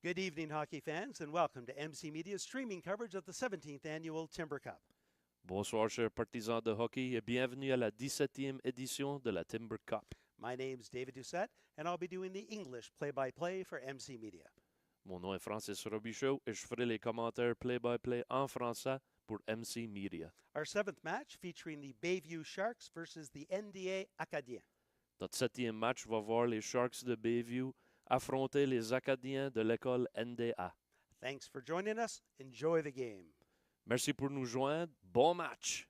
Good evening, hockey fans, and welcome to MC Media's streaming coverage of the 17th annual Timber Cup. Bonsoir, chers partisans de hockey, et bienvenue à la 17e édition de la Timber Cup. My name's David Doucette, and I'll be doing the English play-by-play for MC Media. Mon nom est Francis Robichaud et je ferai les commentaires play-by-play en français pour MC Media. Our seventh match featuring the Bayview Sharks versus the NDA Acadiens. Notre 7e match va voir les Sharks de Bayview affronter les Acadiens de l'école NDA. Thanks for joining us. Enjoy the game. Merci pour nous joindre. Bon match!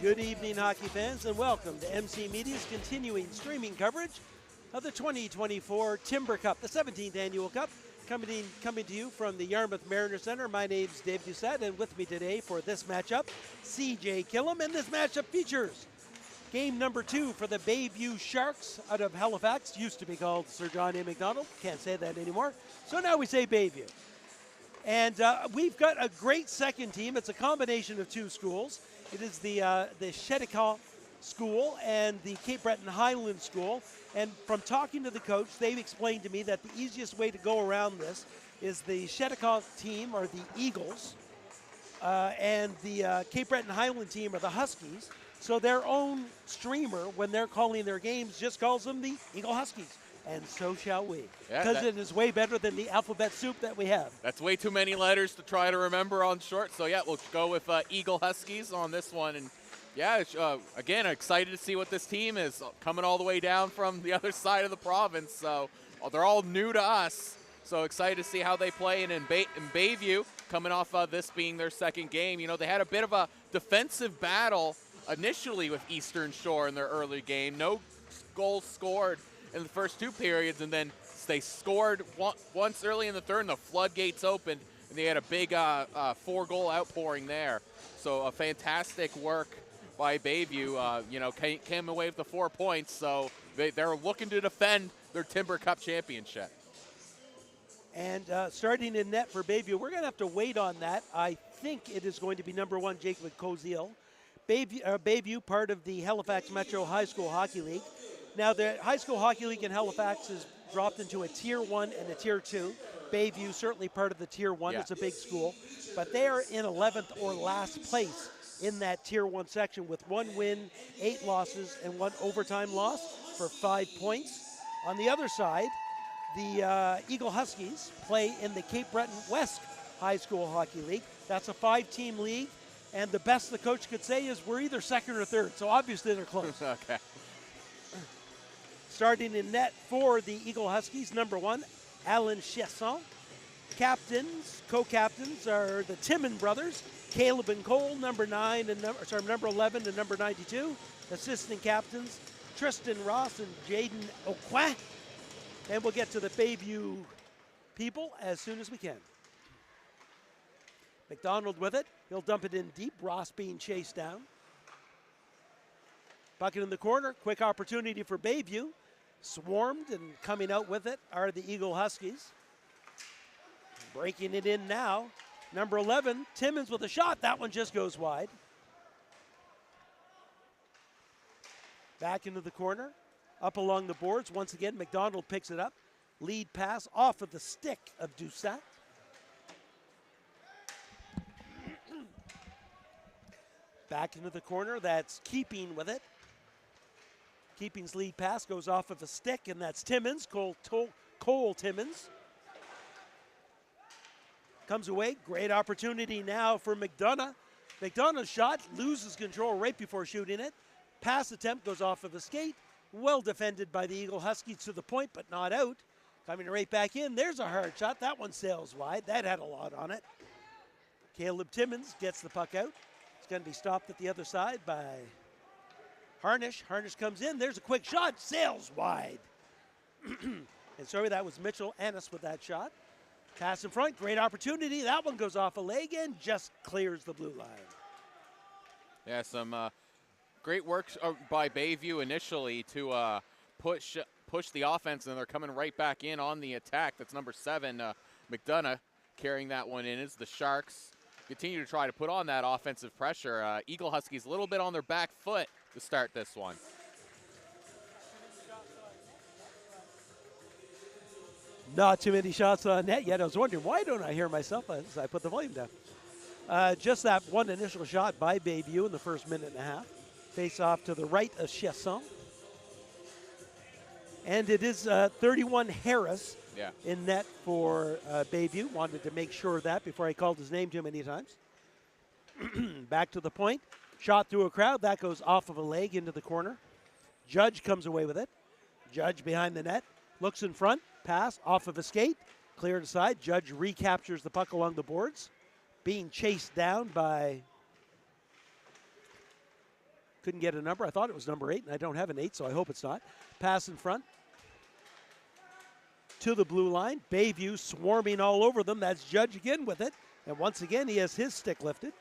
Good evening, hockey fans, and welcome to MC Media's continuing streaming coverage of the 2024 Timber Cup, the 17th annual Cup, coming to you from the Yarmouth Mariner Center. My name's Dave Doucette, and with me today for this matchup, CJ Killam, and this matchup features game number 2 for the Bayview Sharks out of Halifax. Used to be called Sir John A. Macdonald. Can't say that anymore. So now we say Bayview. And we've got a great second team. It's a combination of two schools. It is the CBHECA School and the Cape Breton Highland School. And from talking to the coach, they've explained to me that the easiest way to go around this is the CBHECA team are the Eagles, and the Cape Breton Highland team are the Huskies. So their own streamer, when they're calling their games, just calls them the Eagle Huskies. And so shall we, because it is way better than the alphabet soup that we have. That's way too many letters to try to remember on short. So, yeah, we'll go with Eagle Huskies on this one. And, yeah, again, excited to see what this team is coming all the way down from the other side of the province. So they're all new to us. So excited to see how they play. And in Bayview, coming off this being their second game, you know, they had a bit of a defensive battle initially with Eastern Shore in their early game. No goals scored in the first 2 periods, and then they scored once early in the third, and the floodgates opened, and they had a big 4-goal outpouring there. So a fantastic work by Bayview. You know, came away with the 4 points, so they're looking to defend their Timber Cup championship. And starting in net for Bayview, we're going to have to wait on that. I think it is going to be number 1, Jacob Koziel. Bayview, part of the Halifax Metro High School Hockey League. Now, the High School Hockey League in Halifax has dropped into a Tier 1 and a Tier 2. Bayview, certainly part of the Tier 1. Yeah. It's a big school. But they are in 11th or last place in that Tier 1 section with 1 win, 8 losses, and 1 overtime loss for 5 points. On the other side, the Eagle Huskies play in the Cape Breton West High School Hockey League. That's a 5-team league, and the best the coach could say is we're either second or third, so obviously they're close. Okay. Starting in net for the Eagle Huskies, number 1, Alan Chesson. Captains, co-captains are the Timon brothers, Caleb and Cole, number 11 and number 92. Assistant captains, Tristan Ross and Jaden Okwah. And we'll get to the Bayview people as soon as we can. McDonald with it. He'll dump it in deep. Ross being chased down. Bucket in the corner. Quick opportunity for Bayview. Swarmed and coming out with it are the Eagle Huskies. Breaking it in now. Number 11, Timmons with a shot. That one just goes wide. Back into the corner. Up along the boards. Once again, McDonald picks it up. Lead pass off of the stick of Doucette. Back into the corner. That's Keeping with it. Keeping's lead pass goes off of a stick, and that's Timmons, Cole Timmons. Comes away. Great opportunity now for McDonough. McDonough's shot loses control right before shooting it. Pass attempt goes off of a skate. Well defended by the Eagle Huskies to the point, but not out. Coming right back in. There's a hard shot. That one sails wide. That had a lot on it. Caleb Timmons gets the puck out. It's going to be stopped at the other side by Harnish. Harnish comes in. There's a quick shot. Sails wide. And sorry, that was Mitchell Ennis with that shot. Pass in front. Great opportunity. That one goes off a leg and just clears the blue line. Yeah, some great work by Bayview initially to push the offense, and they're coming right back in on the attack. That's number 7, McDonough, carrying that one in as the Sharks continue to try to put on that offensive pressure. Eagle Huskies a little bit on their back foot to start this one. Not too many shots on net yet. I was wondering, why don't I hear myself as I put the volume down? Just that one initial shot by Bayview in the first minute and a half. Face off to the right of Chesson. And it is 31 Harris in net for Bayview. Wanted to make sure of that before I called his name too many times. Back to the point. Shot through a crowd. That goes off of a leg into the corner. Judge comes away with it. Judge behind the net. Looks in front. Pass off of a skate. Cleared aside. Judge recaptures the puck along the boards. Being chased down by... Couldn't get a number. I thought it was number 8, and I don't have an 8, so I hope it's not. Pass in front. To the blue line. Bayview swarming all over them. That's Judge again with it. And once again, he has his stick lifted.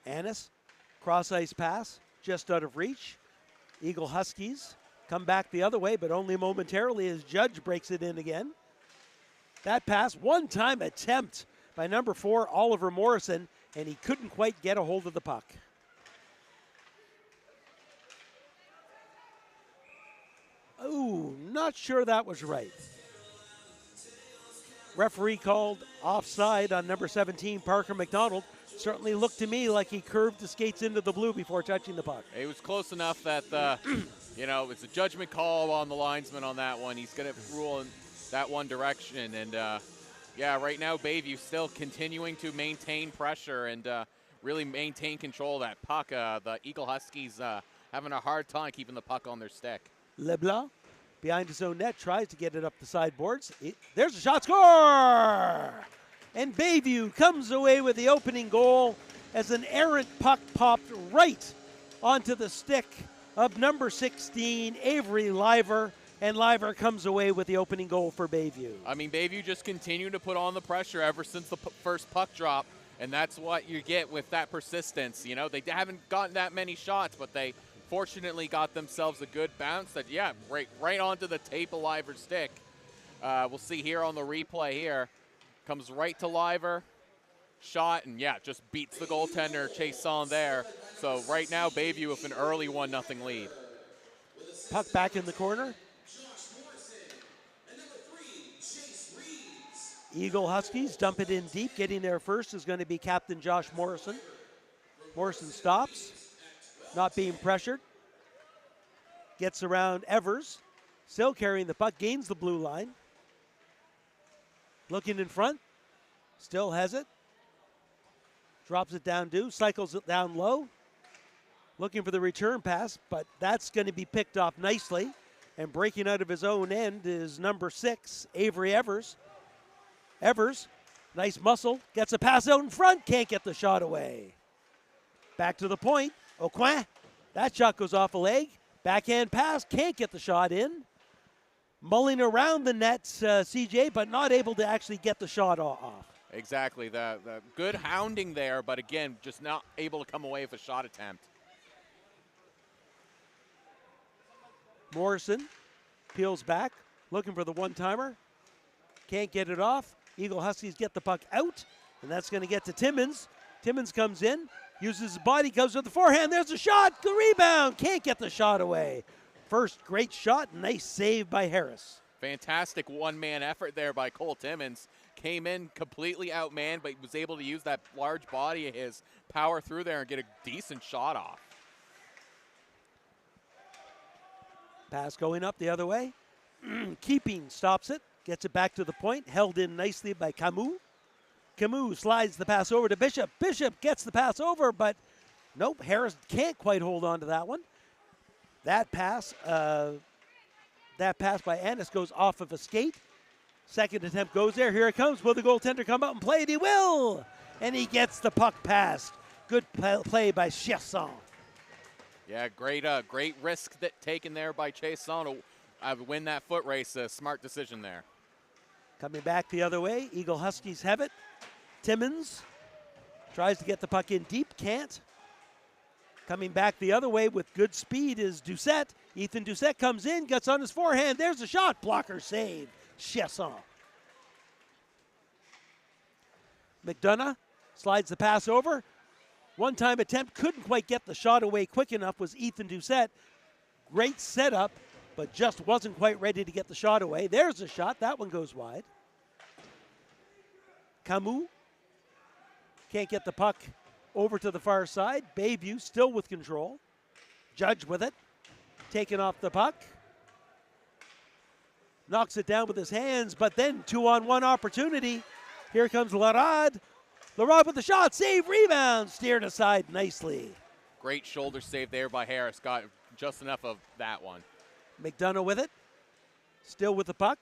Annis, cross-ice pass, just out of reach. Eagle Huskies come back the other way, but only momentarily as Judge breaks it in again. That pass, one-time attempt by number 4, Oliver Morrison, and he couldn't quite get a hold of the puck. Ooh, not sure that was right. Referee called offside on number 17, Parker McDonald. Certainly looked to me like he curved the skates into the blue before touching the puck. It was close enough that, it's a judgment call on the linesman on that one. He's going to rule in that one direction. And, right now Bayview still continuing to maintain pressure and really maintain control of that puck. The Eagle Huskies having a hard time keeping the puck on their stick. LeBlanc behind his own net tries to get it up the sideboards. There's a shot, score! And Bayview comes away with the opening goal as an errant puck popped right onto the stick of number 16, Avery Liver. And Liver comes away with the opening goal for Bayview. I mean, Bayview just continued to put on the pressure ever since the first puck drop, and that's what you get with that persistence. You know, they haven't gotten that many shots, but they fortunately got themselves a good bounce that, yeah, right onto the tape of Liver's stick. We'll see here on the replay here. Comes right to Liver, shot, and yeah, just beats the goaltender, Chasson there. So right now, Bayview with an early 1-0 lead. Puck back in the corner. Eagle Huskies dump it in deep. Getting there first is going to be Captain Josh Morrison. Morrison stops, not being pressured. Gets around Evers, still carrying the puck, gains the blue line. Looking in front, still has it. Drops it down due, cycles it down low. Looking for the return pass, but that's going to be picked off nicely. And breaking out of his own end is number 6, Avery Evers. Evers, nice muscle, gets a pass out in front, can't get the shot away. Back to the point, Aucoin, that shot goes off a leg. Backhand pass, can't get the shot in. Mulling around the net, CJ, but not able to actually get the shot off. Exactly, the good hounding there, but again, just not able to come away with a shot attempt. Morrison peels back, looking for the one-timer. Can't get it off. Eagle Huskies get the puck out, and that's going to get to Timmins. Timmins comes in, uses his body, goes with the forehand. There's a shot, the rebound. Can't get the shot away. First great shot, nice save by Harris. Fantastic one-man effort there by Cole Timmins. Came in completely outmanned, but was able to use that large body of his, power through there and get a decent shot off. Pass going up the other way. Keeping stops it. Gets it back to the point, held in nicely by Camus. Camus slides the pass over to Bishop. Bishop gets the pass over, but nope, Harris can't quite hold on to that one. That pass by Annis goes off of a skate. Second attempt goes there. Here it comes. Will the goaltender come out and play it? He will! And he gets the puck passed. Good play by Chasson. Yeah, great risk taken there by Chasson to win that foot race. A smart decision there. Coming back the other way, Eagle Huskies have it. Timmins tries to get the puck in deep, can't. Coming back the other way with good speed is Doucette. Ethan Doucette comes in, gets on his forehand. There's a shot. Blocker save. Chasson. McDonough slides the pass over. One-time attempt, couldn't quite get the shot away quick enough, was Ethan Doucette. Great setup, but just wasn't quite ready to get the shot away. There's a shot. That one goes wide. Camus can't get the puck over to the far side. Bayview still with control. Judge with it. Taking off the puck. Knocks it down with his hands, but then 2-on-1 opportunity. Here comes Larad. Larad with the shot. Save, rebound. Steered aside nicely. Great shoulder save there by Harris. Got just enough of that one. McDonough with it. Still with the puck.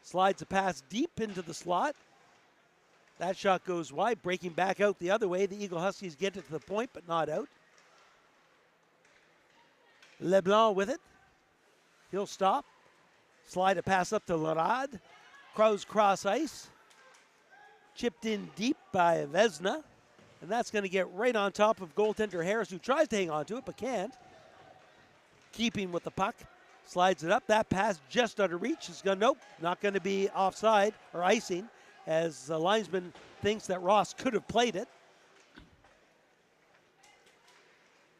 Slides a pass deep into the slot. That shot goes wide, breaking back out the other way. The Eagle Huskies get it to the point, but not out. LeBlanc with it. He'll stop. Slide a pass up to Larad. Crows cross ice. Chipped in deep by Vesna. And that's going to get right on top of goaltender Harris, who tries to hang on to it, but can't. Keeping with the puck. Slides it up. That pass just out of reach. Is going, nope, not going to be offside or icing, as the linesman thinks that Ross could have played it.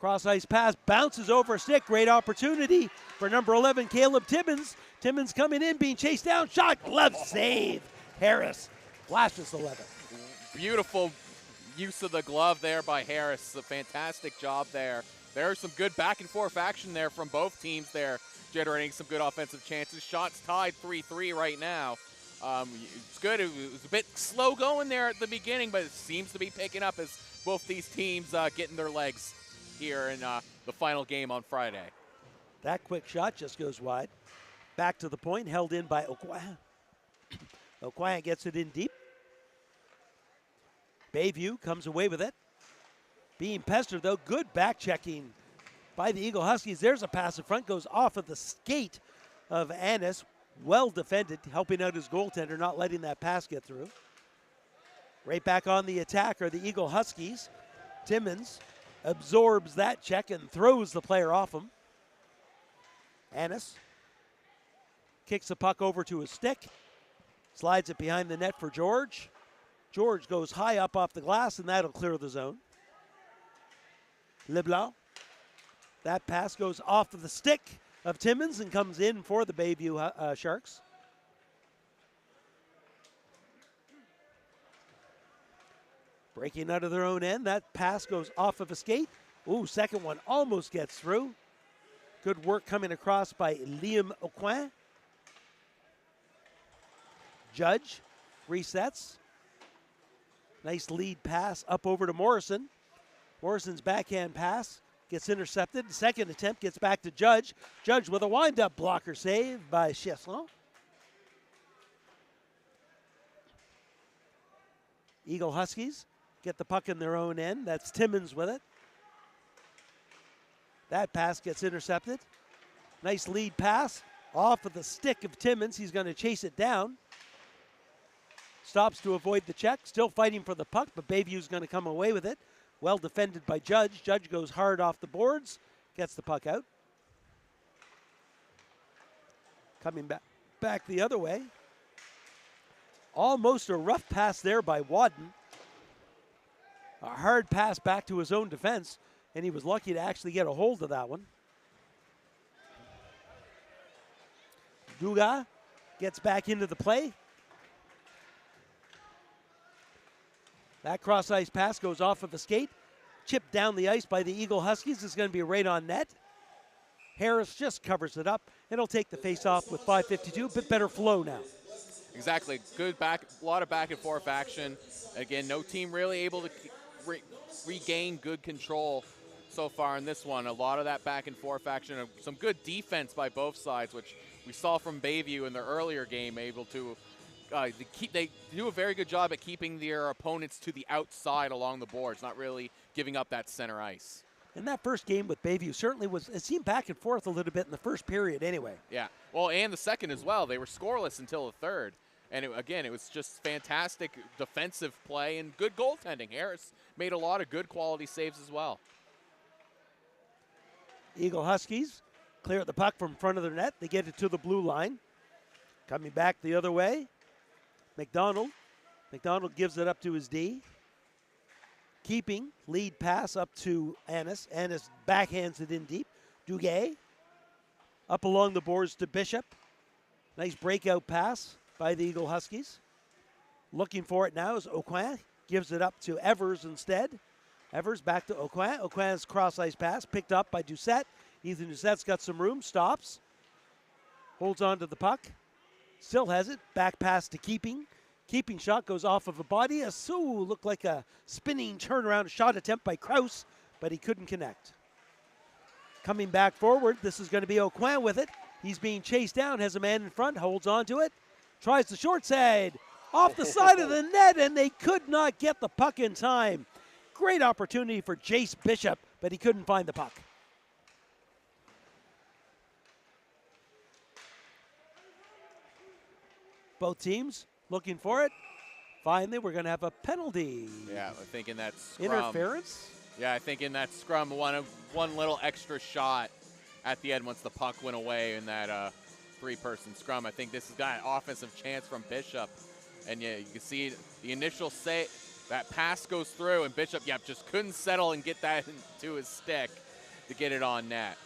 Cross ice pass, bounces over a stick. Great opportunity for number 11, Caleb Timmins. Timmins coming in, being chased down. Shot, glove save. Harris flashes the 11. Beautiful use of the glove there by Harris. A fantastic job there. There's some good back and forth action there from both teams there, generating some good offensive chances. Shots tied 3-3 right now. It's good. It was a bit slow going there at the beginning, but it seems to be picking up as both these teams getting their legs here in the final game on Friday. That quick shot just goes wide. Back to the point, held in by Aucoin. Aucoin gets it in deep. Bayview comes away with it. Being pestered, though. Good back checking by the Eagle Huskies. There's a pass in front, goes off of the skate of Annis. Well defended, helping out his goaltender, not letting that pass get through. Right back on the attack are the Eagle Huskies. Timmins absorbs that check and throws the player off him. Annis kicks the puck over to his stick, slides it behind the net for George. George goes high up off the glass, and that'll clear the zone. Leblanc, that pass goes off of the stick of Timmins and comes in for the Bayview Sharks. Breaking out of their own end, that pass goes off of a skate. Ooh, second one almost gets through. Good work coming across by Liam Aucoin. Judge resets. Nice lead pass up over to Morrison. Morrison's backhand pass gets intercepted. Second attempt gets back to Judge. Judge with a wind-up blocker save by Chesson. Eagle Huskies get the puck in their own end. That's Timmins with it. That pass gets intercepted. Nice lead pass off of the stick of Timmins. He's going to chase it down. Stops to avoid the check. Still fighting for the puck, but Bayview's going to come away with it. Well defended by Judge. Judge goes hard off the boards. Gets the puck out. Coming back the other way. Almost a rough pass there by Wadden. A hard pass back to his own defense, and he was lucky to actually get a hold of that one. Duga gets back into the play. That cross-ice pass goes off of the skate. Chipped down the ice by the Eagle Huskies. It's going to be right on net. Harris just covers it up. It'll take the face-off with 5:52. A bit better flow now. Exactly. Good a lot of back and forth action. Again, no team really able to regain good control so far in this one. A lot of that back and forth action. Some good defense by both sides, which we saw from Bayview in their earlier game, able to they do a very good job at keeping their opponents to the outside along the boards, not really giving up that center ice. And that first game with Bayview certainly it seemed back and forth a little bit in the first period anyway. Yeah, well, and the second as well. They were scoreless until the third. And again, it was just fantastic defensive play and good goaltending. Harris made a lot of good quality saves as well. Eagle Huskies clear the puck from front of their net. They get it to the blue line. Coming back the other way. McDonald gives it up to his D. Keeping, lead pass up to Annis. Annis backhands it in deep. Duguay up along the boards to Bishop. Nice breakout pass by the Eagle Huskies. Looking for it now is Aucoin. Gives it up to Evers instead. Evers back to Aucoin. Aucoin's cross-ice pass picked up by Doucette. Ethan Doucette's got some room, stops. Holds on to the puck. Still has it. Back pass to Keeping. Keeping shot goes off of a body. Looked like a spinning turnaround shot attempt by Kraus, but he couldn't connect. Coming back forward, this is going to be Aucoin with it. He's being chased down, has a man in front, holds on to it. Tries the short side. Off the side of the net, and they could not get the puck in time. Great opportunity for Jace Bishop, but he couldn't find the puck. Both teams looking for it. Finally, we're going to have a penalty. Yeah, I think in that scrum. Interference? Yeah, I think in that scrum, one little extra shot at the end once the puck went away in that three-person scrum. I think this has got an offensive chance from Bishop. And yeah, you can see the initial that pass goes through, and Bishop, just couldn't settle and get that into his stick to get it on net.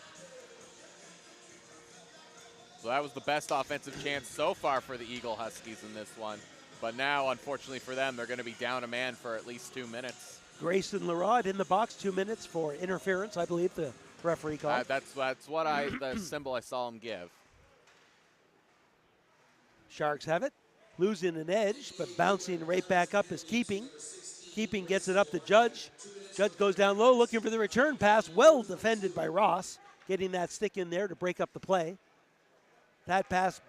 So that was the best offensive chance so far for the Eagle Huskies in this one. But now, unfortunately for them, they're going to be down a man for at least 2 minutes. Grayson Leroy in the box, 2 minutes for interference, I believe the referee called. That's what the symbol I saw him give. Sharks have it. Losing an edge, but bouncing right back up is Keeping. Keeping gets it up to Judge. Judge goes down low looking for the return pass. Well defended by Ross. getting that stick in there to break up the play. That pass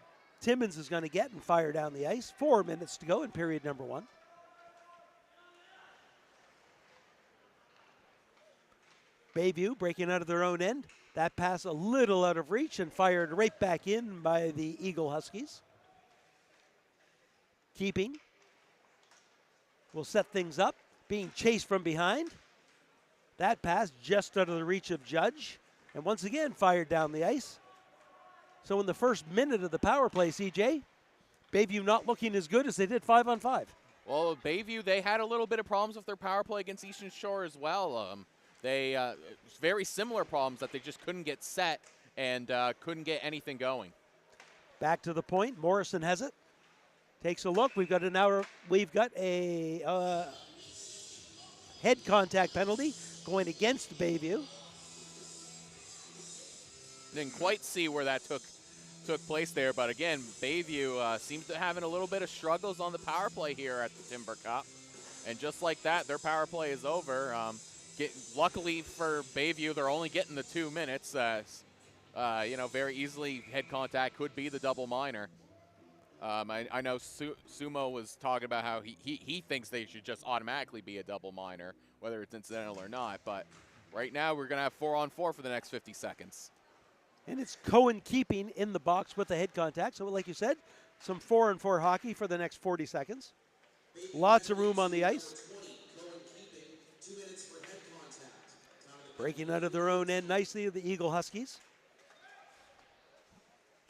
Timmins is going to get and fire down the ice. 4 minutes to go in period number 1. Bayview breaking out of their own end. That pass a little out of reach and fired right back in by the Eagle Huskies. Keeping will set things up, being chased from behind. That pass just out of the reach of Judge, and once again fired down the ice. So in the first minute of the power play, CJ, Bayview not looking as good as they did 5-on-5. Well, Bayview, they had a little bit of problems with their power play against Eastern Shore as well. They very similar problems that they just couldn't get set and couldn't get anything going. Back to the point. Morrison has it. Takes a look. We've got a head contact penalty going against Bayview. Didn't quite see where that took place there, but again, Bayview seems to having a little bit of struggles on the power play here at the Timber Cup, and just like that, their power play is over. Luckily for Bayview, they're only getting the 2 minutes. Very easily head contact could be the double minor. I know Sumo was talking about how he thinks they should just automatically be a double minor, whether it's incidental or not. But right now, we're going to have 4-on-4 for the next 50 seconds. And it's Cohen keeping in the box with the head contact. So like you said, some 4-on-4 hockey for the next 40 seconds. Lots of room on the ice. Breaking out of their own end nicely, the Eagle Huskies.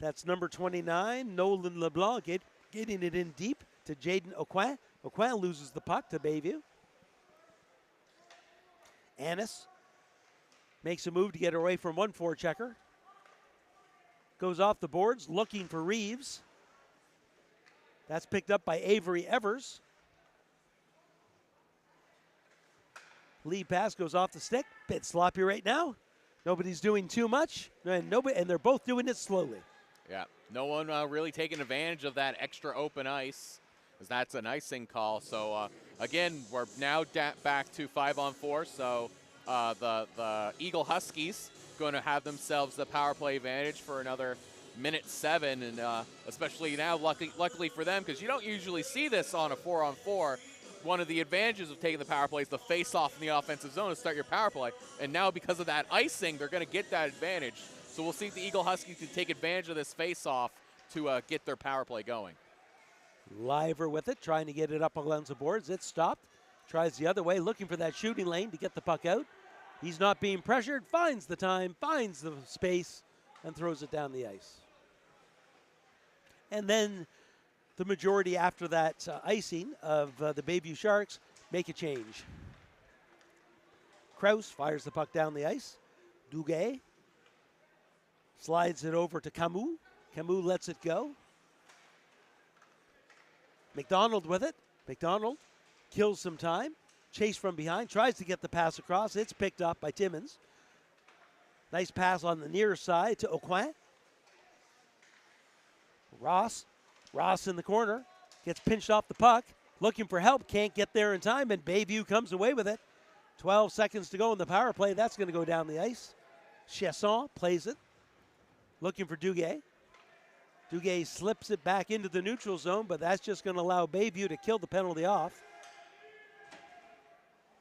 That's number 29, Nolan LeBlanc, getting it in deep to Jaden Aucoin. Aucoin loses the puck to Bayview. Annis makes a move to get away from one forechecker. Goes off the boards, looking for Reeves. That's picked up by Avery Evers. Lead pass goes off the stick. Bit sloppy right now. Nobody's doing too much, and they're both doing it slowly. Yeah, no one really taking advantage of that extra open ice, as that's an icing call. So again, we're now back to 5-on-4. So the Eagle Huskies going to have themselves the power play advantage for another minute 7, and especially now, luckily for them, because you don't usually see this on a 4-on-4. One of the advantages of taking the power play is the face-off in the offensive zone to start your power play. And now because of that icing, they're going to get that advantage. So we'll see if the Eagle Huskies can take advantage of this face-off to get their power play going. Liver with it, trying to get it up along the boards. It's stopped. Tries the other way, looking for that shooting lane to get the puck out. He's not being pressured, finds the time, finds the space, and throws it down the ice. And then the majority after that icing of the Bayview Sharks make a change. Kraus fires the puck down the ice. Duguay slides it over to Camus. Camus lets it go. McDonald with it. McDonald kills some time. Chase from behind. Tries to get the pass across. It's picked up by Timmins. Nice pass on the near side to Aucoin. Ross in the corner. Gets pinched off the puck. Looking for help. Can't get there in time, and Bayview comes away with it. 12 seconds to go in the power play. That's going to go down the ice. Chesson plays it. Looking for Duguay. Duguay slips it back into the neutral zone, but that's just going to allow Bayview to kill the penalty off.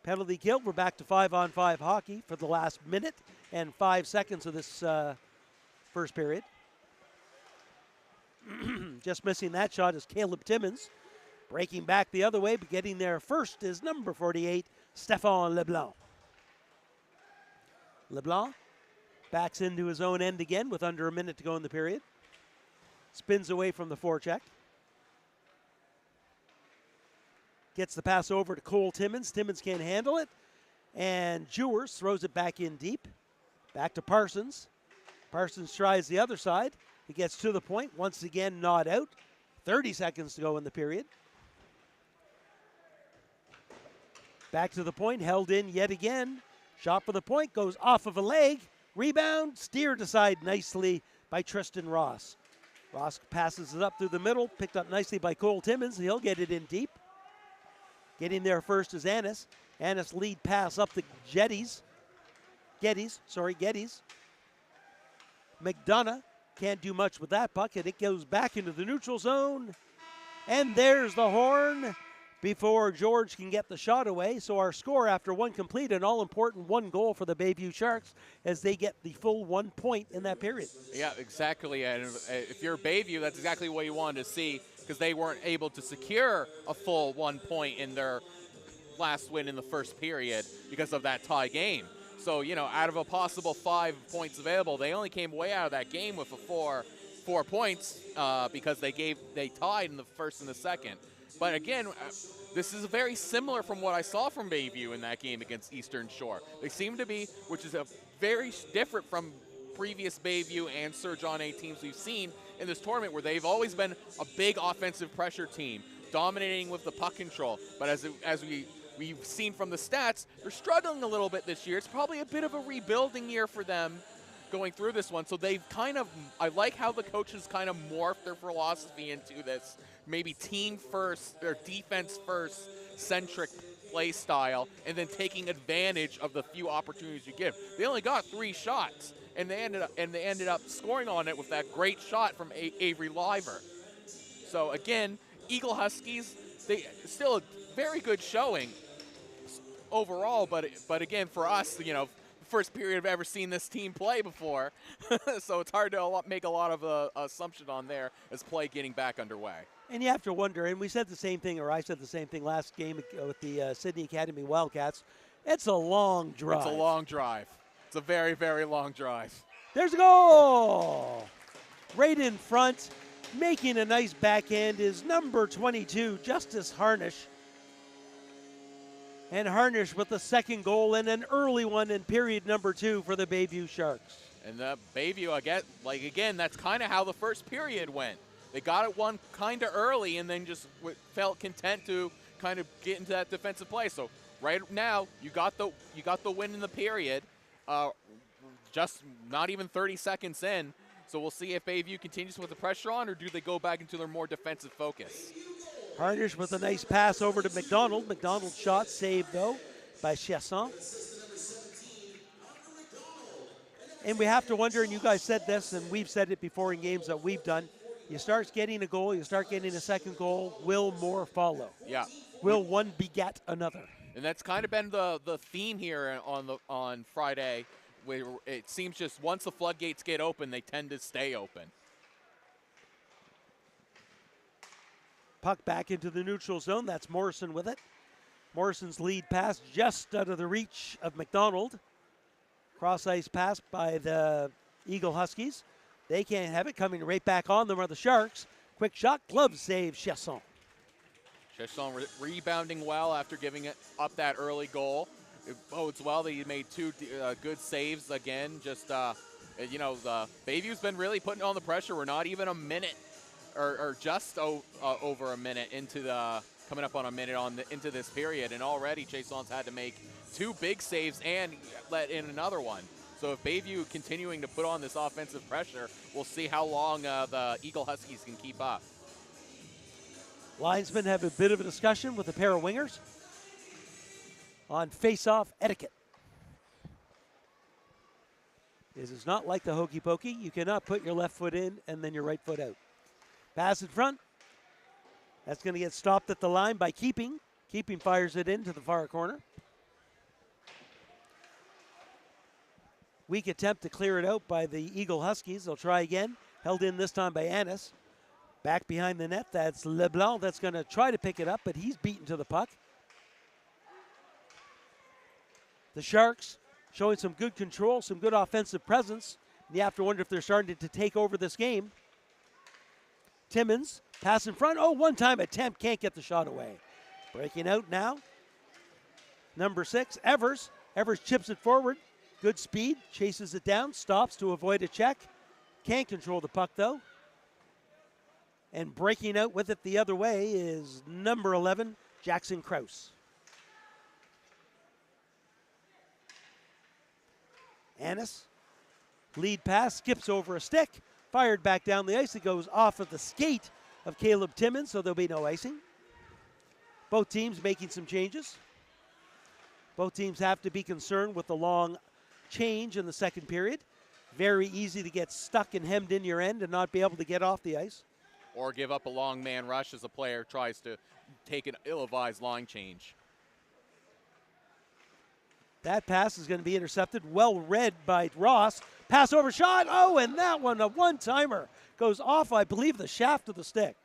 Penalty killed. We're back to 5-on-5 hockey for the last minute and 5 seconds of this first period. Just missing that shot is Caleb Timmins. Breaking back the other way, but getting there first is number 48, Stéphane Leblanc. Leblanc backs into his own end again with under a minute to go in the period. Spins away from the forecheck. Gets the pass over to Cole Timmins. Timmins can't handle it. And Jewers throws it back in deep. Back to Parsons. Parsons tries the other side. He gets to the point. Once again, not out. 30 seconds to go in the period. Back to the point. Held in yet again. Shot for the point. Goes off of a leg. Rebound. Steered aside nicely by Tristan Ross. Ross passes it up through the middle. Picked up nicely by Cole Timmins. He'll get it in deep. Getting there first is Annis. Annis lead pass up to Geddes. McDonough can't do much with that puck, and it goes back into the neutral zone. And there's the horn before George can get the shot away. So our score after one complete, an all-important 1 goal for the Bayview Sharks as they get the full 1 point in that period. Yeah, exactly. And if you're Bayview, that's exactly what you wanted to see, because they weren't able to secure a full 1 point in their last win in the first period because of that tie game. So, you know, out of a possible 5 points available, they only came way out of that game with a 4 points because they tied in the first and the second. But again, this is very similar from what I saw from Bayview in that game against Eastern Shore. They seem to be, which is a very different from previous Bayview and Sir John A teams we've seen in this tournament, where they've always been a big offensive pressure team, dominating with the puck control. But as we've seen from the stats, they're struggling a little bit this year. It's probably a bit of a rebuilding year for them going through this one. So they've I like how the coaches kind of morphed their philosophy into this maybe team first or defense first centric play style, and then taking advantage of the few opportunities you give. They only got 3 shots, and they ended up scoring on it with that great shot from Avery Liver. So again, Eagle Huskies, they still a very good showing overall, but again, for us, you know, first period I've ever seen this team play before, so it's hard to make a lot of assumption on there as play getting back underway. And you have to wonder, and we said the same thing, or I said the same thing last game with the Sydney Academy Wildcats, it's a long drive. It's a long drive. It's a very, very long drive. There's a goal! Right in front, making a nice backhand is number 22, Justice Harnish. And Harnish with the second goal, and an early one in period number 2 for the Bayview Sharks. And the Bayview, again, that's kind of how the first period went. They got it one kind of early and then just felt content to kind of get into that defensive play. So right now, you got the win in the period, just not even 30 seconds in. So we'll see if Bayview continues with the pressure on, or do they go back into their more defensive focus. Harnish with a nice pass over to McDonald. McDonald's shot saved, though, by Chasson. And we have to wonder, and you guys said this, and we've said it before in games that we've done, you start getting a goal, you start getting a second goal, will more follow? Yeah. Will one beget another? And that's kind of been the theme here on Friday, where it seems just once the floodgates get open, they tend to stay open. Puck back into the neutral zone. That's Morrison with it. Morrison's lead pass just out of the reach of McDonald. Cross-ice pass by the Eagle Huskies. They can't have it. Coming right back on them are the Sharks. Quick shot, glove save, Chasson. Chasson rebounding well after giving it up that early goal. It bodes well that he made 2 good saves again. Just, you know, the Bayview's been really putting on the pressure. We're not even a minute or just over a minute into coming up on a minute into this period, and already Chasson's had to make 2 big saves and let in another one. So if Bayview continuing to put on this offensive pressure, we'll see how long the Eagle Huskies can keep up. Linesmen have a bit of a discussion with a pair of wingers on face-off etiquette. This is not like the hokey pokey. You cannot put your left foot in and then your right foot out. Pass in front. That's going to get stopped at the line by Keeping. Keeping fires it into the far corner. Weak attempt to clear it out by the Eagle Huskies. They'll try again. Held in this time by Annis. Back behind the net, that's LeBlanc that's going to try to pick it up, but he's beaten to the puck. The Sharks showing some good control, some good offensive presence. You have to wonder if they're starting to take over this game. Timmins, pass in front. Oh, one-time attempt, can't get the shot away. Breaking out now. Number 6, Evers. Evers chips it forward. Good speed, chases it down, stops to avoid a check. Can't control the puck, though. And breaking out with it the other way is number 11, Jackson Krause. Annis, lead pass, skips over a stick, fired back down the ice. It goes off of the skate of Caleb Timmins, so there'll be no icing. Both teams making some changes. Both teams have to be concerned with the long change in the second period. very easy to get stuck and hemmed in your end and not be able to get off the ice. Or give up a long man rush as a player tries to take an ill-advised line change. That pass is going to be intercepted. Well read by Ross. Pass over shot. Oh, and that one, a one-timer. Goes off, I believe, the shaft of the stick.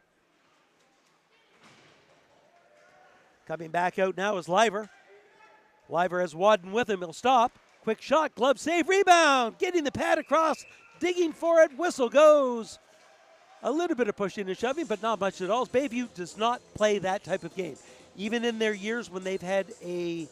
Coming back out now is Liver. Liver has Wadden with him. He'll stop. Quick shot, glove save, rebound. Getting the pad across, digging for it. Whistle goes. A little bit of pushing and shoving, but not much at all. Bayview does not play that type of game. Even in their years when they've had a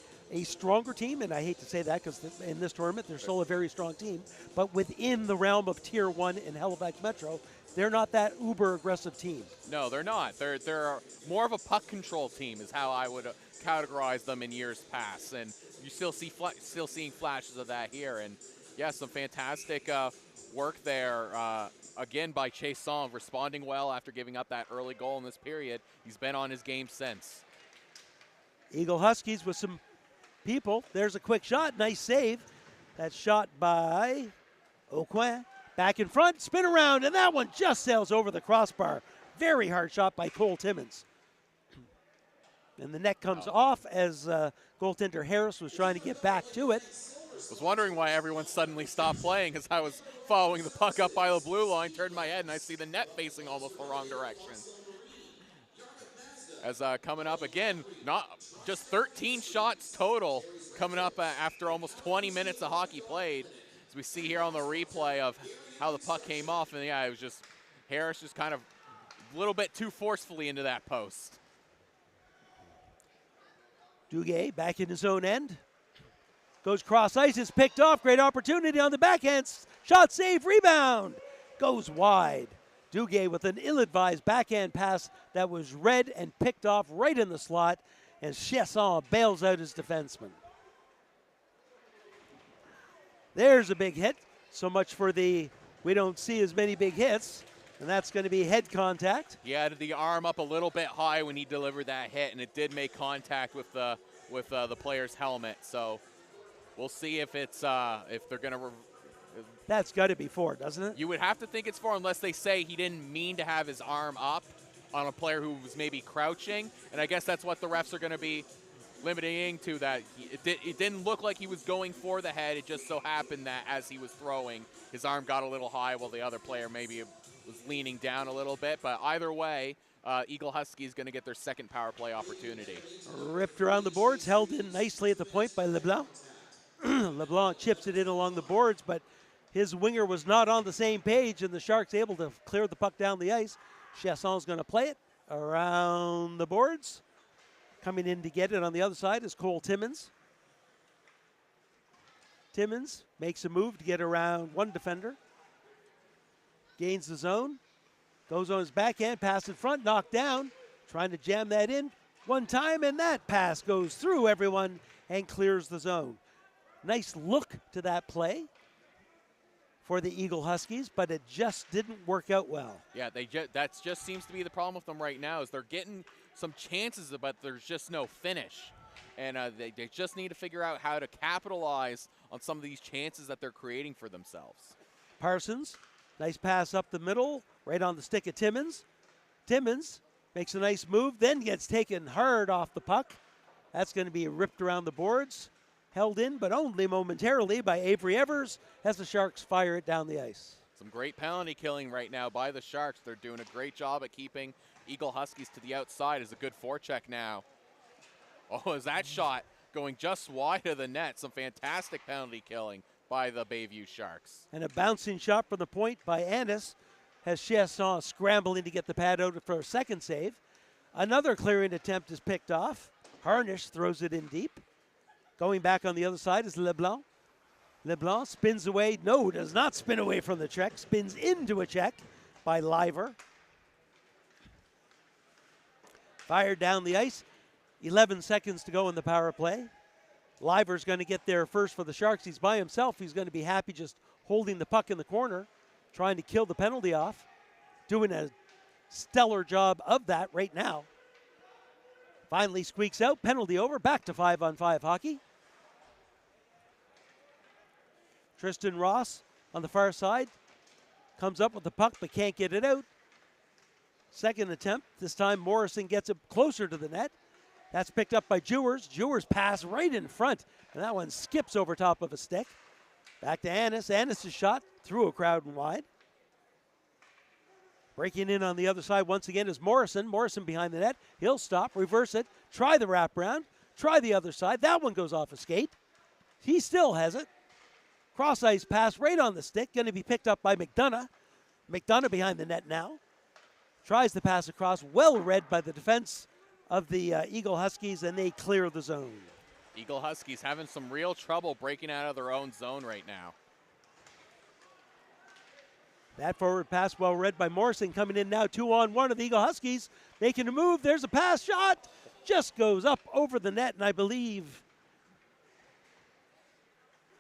stronger team, and I hate to say that because in this tournament they're still a very strong team, but within the realm of Tier 1 in Halifax Metro, they're not that uber aggressive team. No, they're not. They're more of a puck control team is how I would categorize them in years past, and you still seeing flashes of that here. And yeah, some fantastic work there again by Chiasson, responding well after giving up that early goal in this period. He's been on his game since. Eagle Huskies with some people. There's a quick shot. Nice save. That shot by Aucoin. Back in front, spin around, and that one just sails over the crossbar. Very hard shot by Cole Timmins. And the net comes off as goaltender Harris was trying to get back to it. Was wondering why everyone suddenly stopped playing as I was following the puck up by the blue line, turned my head, and I see the net facing almost the wrong direction. As coming up again, not just 13 shots total coming up after almost 20 minutes of hockey played. As we see here on the replay of how the puck came off, and yeah, it was just Harris just kind of a little bit too forcefully into that post. Duguay back in his own end. Goes cross ice, is picked off. Great opportunity on the backhand. Shot save, rebound. Goes wide. Duguay with an ill-advised backhand pass that was read and picked off right in the slot, and Chiasson bails out his defenseman. There's a big hit. So much for the we don't see as many big hits, and that's going to be head contact. He had the arm up a little bit high when he delivered that hit, and it did make contact with the player's helmet. So we'll see if it's if they're going to. That's got to be for, doesn't it? You would have to think it's for, unless they say he didn't mean to have his arm up on a player who was maybe crouching, and I guess that's what the refs are going to be limiting to. That it didn't look like he was going for the head. It just so happened that as he was throwing, his arm got a little high while the other player maybe was leaning down a little bit. But either way, Eagle Husky is going to get their second power play opportunity. Ripped around the boards, held in nicely at the point by LeBlanc. LeBlanc chips it in along the boards, but his winger was not on the same page, and the Sharks able to clear the puck down the ice. Chiasson's going to play it around the boards. Coming in to get it on the other side is Cole Timmins. Timmins makes a move to get around one defender. Gains the zone. Goes on his backhand, pass in front, knocked down. Trying to jam that in one time, and that pass goes through everyone and clears the zone. Nice look to that play for the Eagle Huskies, but it just didn't work out well. Yeah, that just seems to be the problem with them right now, is they're getting some chances, but there's just no finish. And they just need to figure out how to capitalize on some of these chances that they're creating for themselves. Parsons, nice pass up the middle, right on the stick of Timmins. Timmins makes a nice move, then gets taken hard off the puck. That's going to be ripped around the boards. Held in, but only momentarily, by Avery Evers as the Sharks fire it down the ice. Some great penalty killing right now by the Sharks. They're doing a great job at keeping Eagle Huskies to the outside. Is a good forecheck now. Oh, is that shot going just wide of the net? Some fantastic penalty killing by the Bayview Sharks. And a bouncing shot from the point by Annis has Chiasson scrambling to get the pad out for a second save. Another clearing attempt is picked off. Harnish throws it in deep. Going back on the other side is LeBlanc. LeBlanc spins away. No, does not spin away from the check. Spins into a check by Liver. Fired down the ice. 11 seconds to go in the power play. Liver's going to get there first for the Sharks. He's by himself. He's going to be happy just holding the puck in the corner, trying to kill the penalty off. Doing a stellar job of that right now. Finally squeaks out. Penalty over. Back to 5-on-5 hockey. Tristan Ross on the far side. Comes up with the puck but can't get it out. Second attempt. This time Morrison gets it closer to the net. That's picked up by Jewers. Jewers pass right in front, and that one skips over top of a stick. Back to Annis. Annis' shot through a crowd and wide. Breaking in on the other side once again is Morrison. Morrison behind the net. He'll stop, reverse it, try the wraparound, try the other side. That one goes off a skate. He still has it. Cross ice pass right on the stick. Going to be picked up by McDonough. McDonough behind the net now. Tries the pass across. Well read by the defense of the Eagle Huskies, and they clear the zone. Eagle Huskies having some real trouble breaking out of their own zone right now. That forward pass well read by Morrison, coming in now 2-on-1 of the Eagle Huskies. Making a move. There's a pass shot. Just goes up over the net, and I believe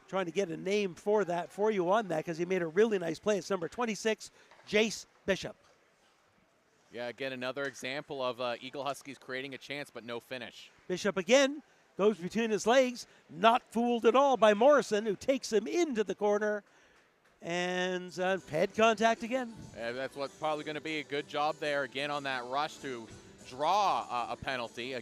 trying to get a name for that for you on that because he made a really nice play. It's number 26, Jace Bishop. Yeah, again, another example of Eagle Huskies creating a chance but no finish. Bishop again goes between his legs, not fooled at all by Morrison, who takes him into the corner, and head contact again. That's what's probably going to be a good job there again on that rush to draw a penalty.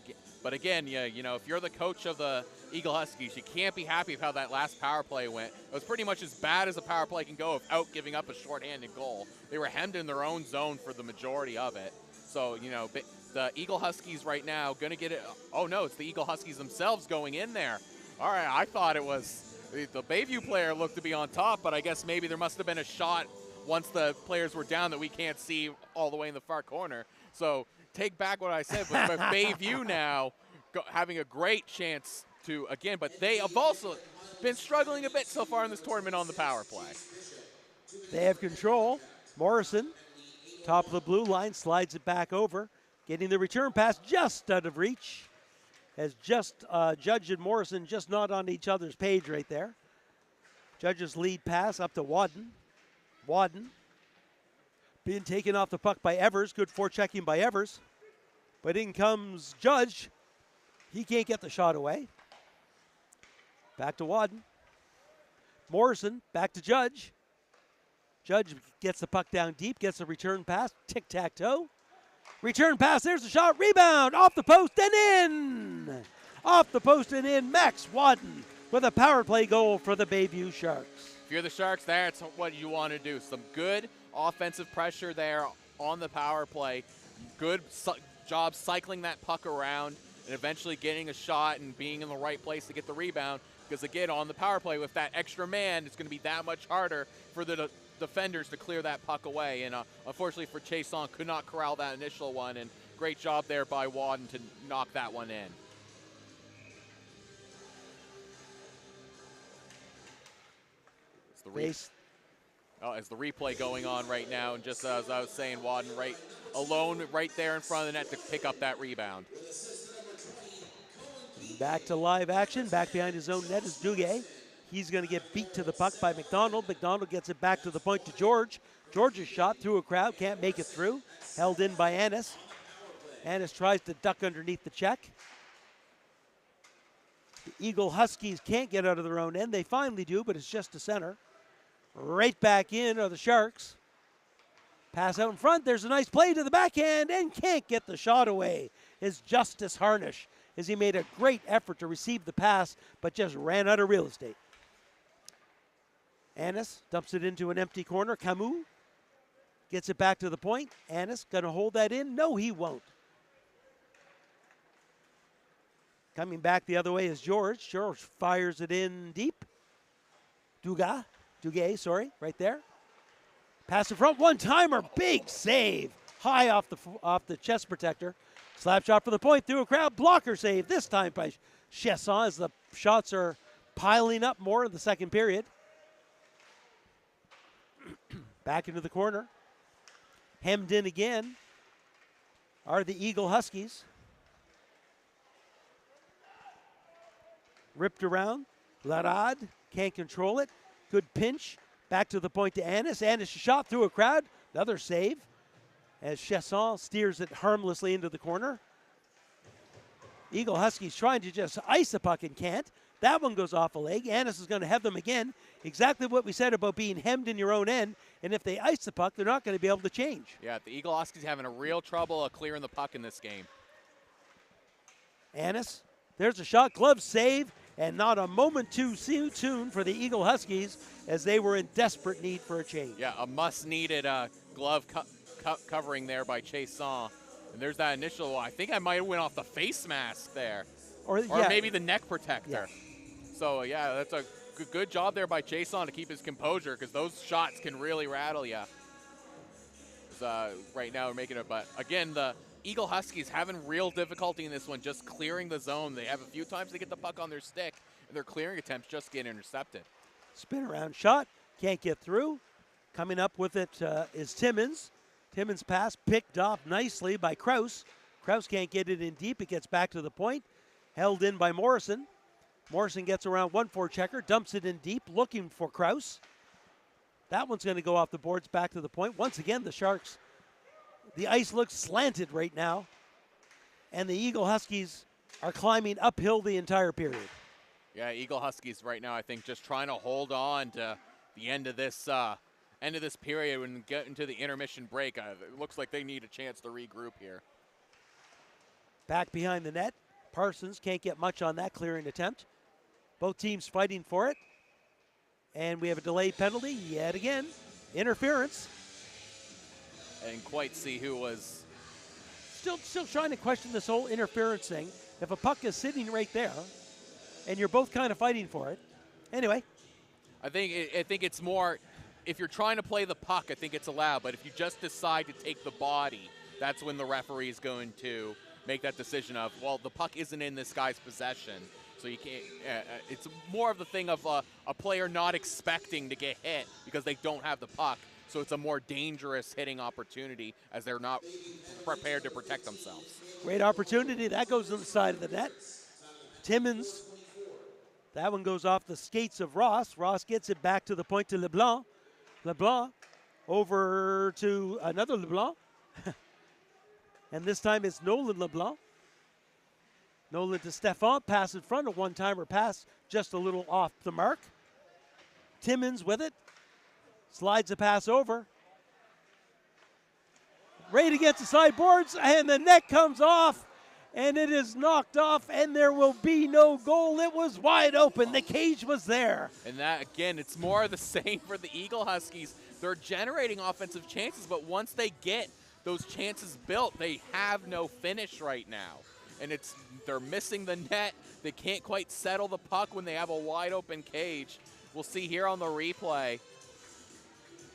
But again, you know, if you're the coach of the Eagle Huskies, you can't be happy with how that last power play went. It was pretty much as bad as a power play can go without giving up a shorthanded goal. They were hemmed in their own zone for the majority of it. So, you know, the Eagle Huskies right now going to get it. Oh, no, it's the Eagle Huskies themselves going in there. All right, I thought it was the Bayview player looked to be on top, but I guess maybe there must have been a shot once the players were down that we can't see all the way in the far corner. So take back what I said, but Bayview now having a great chance to, again, but they have also been struggling a bit so far in this tournament on the power play. They have control. Morrison, top of the blue line, slides it back over, getting the return pass just out of reach. As just Judge and Morrison just not on each other's page right there. Judge's lead pass up to Wadden. Wadden being taken off the puck by Evers. Good forechecking by Evers. But in comes Judge. He can't get the shot away. Back to Wadden. Morrison back to Judge. Judge gets the puck down deep, gets a return pass. Tic-tac-toe. Return pass, there's the shot, rebound, off the post and in! Off the post and in, Max Wadden with a power play goal for the Bayview Sharks. If you're the Sharks, that's what you want to do. Some good offensive pressure there on the power play. Good job cycling that puck around and eventually getting a shot and being in the right place to get the rebound. Because again, on the power play with that extra man, it's going to be that much harder for the defenders to clear that puck away, and unfortunately for Chason, could not corral that initial one, and great job there by Wadden to knock that one in. As the replay going on right now, and just as I was saying, Wadden right alone right there in front of the net to pick up that rebound. Back to live action, back behind his own net is Duguay. He's going to get beat to the puck by McDonald. McDonald gets it back to the point to George. George's shot through a crowd, can't make it through. Held in by Annis. Annis tries to duck underneath the check. The Eagle Huskies can't get out of their own end. They finally do, but it's just to center. Right back in are the Sharks. Pass out in front. There's a nice play to the backhand and can't get the shot away. Is Justice Harnish, as he made a great effort to receive the pass, but just ran out of real estate. Annis dumps it into an empty corner. Camus gets it back to the point. Annis going to hold that in? No, he won't. Coming back the other way is George. George fires it in deep. Duguay, sorry, right there. Pass in front, one-timer, big save. High off the chest protector. Slap shot for the point through a crowd. Blocker save, this time by Chesson as the shots are piling up more in the second period. Back into the corner. Hemmed in again are the Eagle Huskies. Ripped around. Larad can't control it. Good pinch. Back to the point to Annis. Annis shot through a crowd. Another save as Chesson steers it harmlessly into the corner. Eagle Huskies trying to just ice the puck and can't. That one goes off a leg. Annis is going to have them again. Exactly what we said about being hemmed in your own end. And if they ice the puck, they're not going to be able to change. Yeah, the Eagle Huskies having a real trouble clearing the puck in this game. Annis, there's a shot, glove save, and not a moment too soon for the Eagle Huskies as they were in desperate need for a change. Yeah, a must-needed glove covering there by Chason. And there's that initial, I think I might have went off the face mask there. Or maybe the neck protector. Yeah. So, yeah, that's a good job there by Chason to keep his composure because those shots can really rattle you. Right now we're making it, but again, the Eagle Huskies having real difficulty in this one, just clearing the zone. They have a few times they get the puck on their stick, and their clearing attempts just get intercepted. Spin around shot, can't get through. Coming up with it is Timmins. Timmins' pass picked off nicely by Kraus. Kraus can't get it in deep. It gets back to the point. Held in by Morrison. Morrison gets around one forechecker, dumps it in deep, looking for Kraus. That one's going to go off the boards back to the point. Once again, the Sharks, the ice looks slanted right now. And the Eagle Huskies are climbing uphill the entire period. Yeah, Eagle Huskies right now, I think, just trying to hold on to the end of this period and get into the intermission break. It looks like they need a chance to regroup here. Back behind the net. Parsons can't get much on that clearing attempt. Both teams fighting for it. And we have a delayed penalty yet again. Interference. I didn't quite see who was. Still trying to question this whole interference thing. If a puck is sitting right there and you're both kind of fighting for it. Anyway. I think it's more, if you're trying to play the puck, I think it's allowed. But if you just decide to take the body, that's when the referee is going to make that decision of, well, the puck isn't in this guy's possession. So you can't. It's more of the thing of a player not expecting to get hit because they don't have the puck. So it's a more dangerous hitting opportunity as they're not prepared to protect themselves. Great opportunity. That goes on the side of the net. Timmins. That one goes off the skates of Ross. Ross gets it back to the point to LeBlanc. LeBlanc over to another LeBlanc. And this time it's Nolan LeBlanc. Nolan to Stefan, pass in front, a one-timer pass, just a little off the mark. Timmins with it, slides the pass over. Right against the sideboards, and the net comes off, and it is knocked off, and there will be no goal. It was wide open. The cage was there. And that, again, it's more of the same for the Eagle Huskies. They're generating offensive chances, but once they get those chances built, they have no finish right now. And they're missing the net. They can't quite settle the puck when they have a wide open cage. We'll see here on the replay.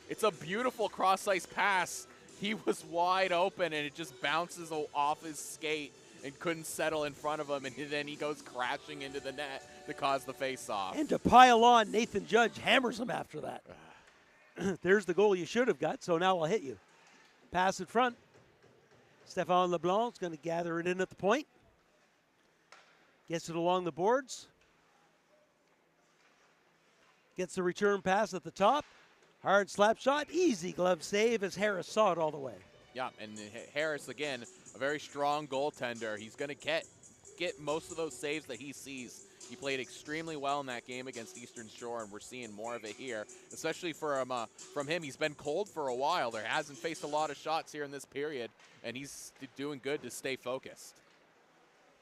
It's a beautiful cross-ice pass. He was wide open, and it just bounces off his skate and couldn't settle in front of him, and then he goes crashing into the net to cause the face-off. And to pile on, Nathan Judge hammers him after that. There's the goal you should have got, so now I'll hit you. Pass in front. Stefan LeBlanc's going to gather it in at the point. Gets it along the boards. Gets the return pass at the top. Hard slap shot. Easy glove save as Harris saw it all the way. Yeah, and Harris, again, a very strong goaltender. He's going to get most of those saves that he sees. He played extremely well in that game against Eastern Shore, and we're seeing more of it here, especially from him. He's been cold for a while. There hasn't faced a lot of shots here in this period, and he's doing good to stay focused.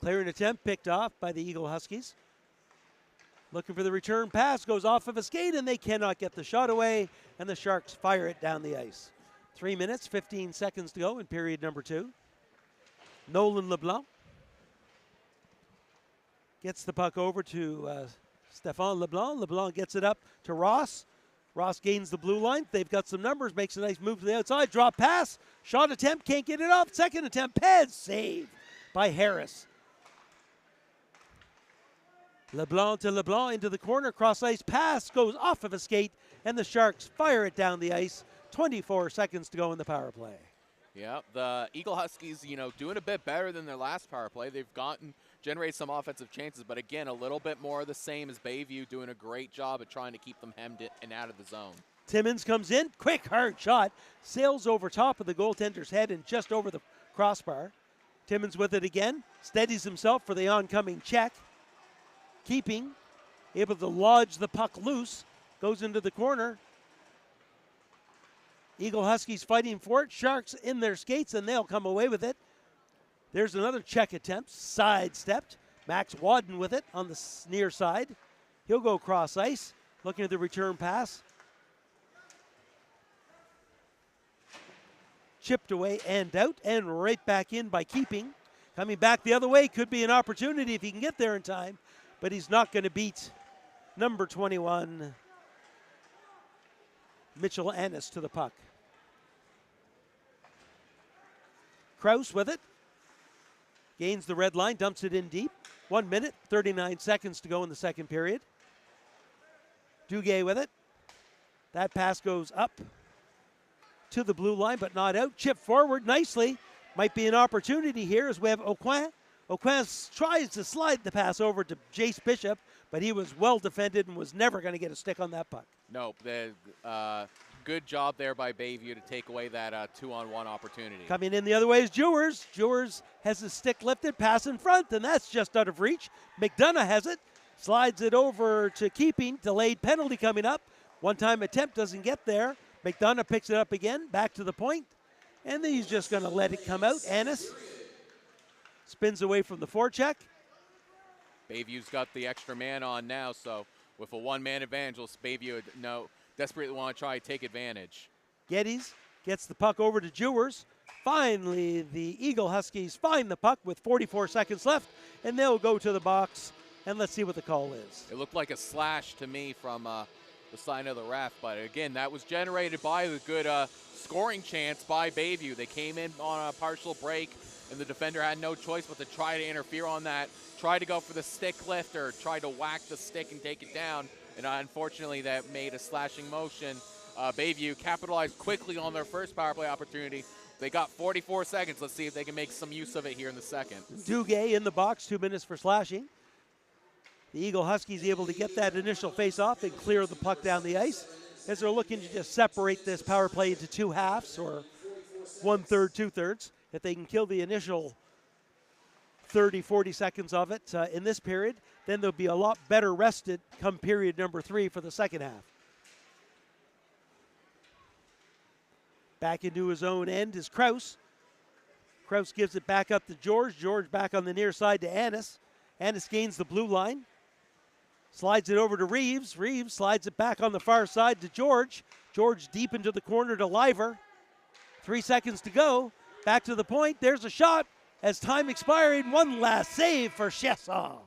Clearing attempt picked off by the Eagle Huskies. Looking for the return pass, goes off of a skate, and they cannot get the shot away, and the Sharks fire it down the ice. 3 minutes, 15 seconds to go in period number 2. Nolan LeBlanc gets the puck over to Stefan LeBlanc. LeBlanc gets it up to Ross. Ross gains the blue line. They've got some numbers, makes a nice move to the outside. Drop pass, shot attempt, can't get it off. Second attempt, pad save by Harris. LeBlanc to LeBlanc into the corner. Cross-ice pass goes off of a skate, and the Sharks fire it down the ice. 24 seconds to go in the power play. Yeah, the Eagle Huskies, doing a bit better than their last power play. They've generated some offensive chances, but again, a little bit more of the same as Bayview, doing a great job at trying to keep them hemmed in and out of the zone. Timmins comes in, quick, hard shot, sails over top of the goaltender's head and just over the crossbar. Timmins with it again, steadies himself for the oncoming check. Keeping able to lodge the puck loose, goes into the corner. Eagle Huskies fighting for it. Sharks in their skates, and they'll come away with it. There's another check attempt, sidestepped. Max Wadden with it on the near side. He'll go cross ice, looking at the return pass. Chipped away and out, and right back in by keeping. Coming back the other way could be an opportunity if he can get there in time, but he's not going to beat number 21, Mitchell Ennis, to the puck. Kraus with it. Gains the red line, dumps it in deep. 1 minute, 39 seconds to go in the second period. Duguay with it. That pass goes up to the blue line, but not out. Chip forward nicely. Might be an opportunity here as we have Aucoin. Aucoin tries to slide the pass over to Jace Bishop, but he was well defended and was never going to get a stick on that puck. Nope. Good job there by Bayview to take away that 2-on-1 opportunity. Coming in the other way is Jewers. Jewers has his stick lifted, pass in front, and that's just out of reach. McDonough has it, slides it over to keeping. Delayed penalty coming up. One-time attempt doesn't get there. McDonough picks it up again, back to the point, and then he's just going to let it come out. Ennis spins away from the forecheck. Bayview's got the extra man on now, so with a one-man advantage, Bayview desperately want to try to take advantage. Geddes gets the puck over to Jewers. Finally, the Eagle Huskies find the puck with 44 seconds left, and they'll go to the box, and let's see what the call is. It looked like a slash to me from the side of the ref, but again, that was generated by the good scoring chance by Bayview. They came in on a partial break, and the defender had no choice but to try to interfere on that, try to go for the stick lift or try to whack the stick and take it down. And unfortunately, that made a slashing motion. Bayview capitalized quickly on their first power play opportunity. They got 44 seconds. Let's see if they can make some use of it here in the second. Duguay in the box, 2 minutes for slashing. The Eagle Huskies able to get that initial face-off and clear the puck down the ice as they're looking to just separate this power play into two halves, or 1/3, 2/3. If they can kill the initial 30, 40 seconds of it in this period, then they'll be a lot better rested come period number 3 for the second half. Back into his own end is Kraus. Kraus gives it back up to George. George back on the near side to Ennis. Ennis gains the blue line. Slides it over to Reeves. Reeves slides it back on the far side to George. George deep into the corner to Liver. 3 seconds to go. Back to the point. There's a shot as time expired. One last save for Chesson.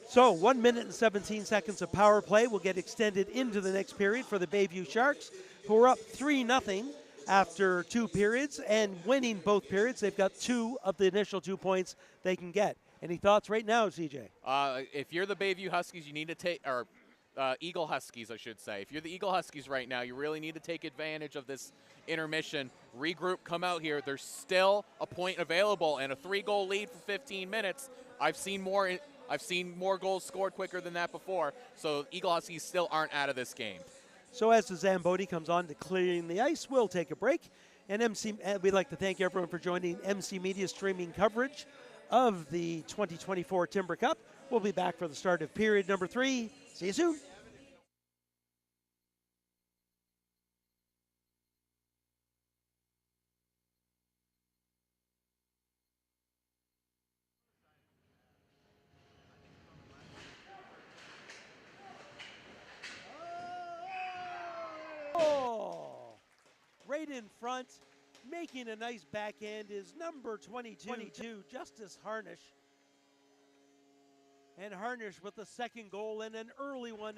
So 1 minute and 17 seconds of power play will get extended into the next period for the Bayview Sharks, who are up 3-0 after 2 periods, and winning both periods. They've got 2 of the initial 2 points they can get. Any thoughts right now, CJ? If you're the Bayview Huskies, you need to take, or Eagle Huskies, I should say. If you're the Eagle Huskies right now, you really need to take advantage of this intermission. Regroup, come out here. There's still a point available and a 3-goal lead for 15 minutes. I've seen more goals scored quicker than that before. So Eagle Huskies still aren't out of this game. So as the Zamboni comes on to clearing the ice, we'll take a break. And we'd like to thank everyone for joining MC Media's streaming coverage of the 2024 Timber Cup. We'll be back for the start of period number 3. See you soon. Oh, right in front, making a nice backhand is number 22, Justice Harnish. And Harnish with the second goal and an early one.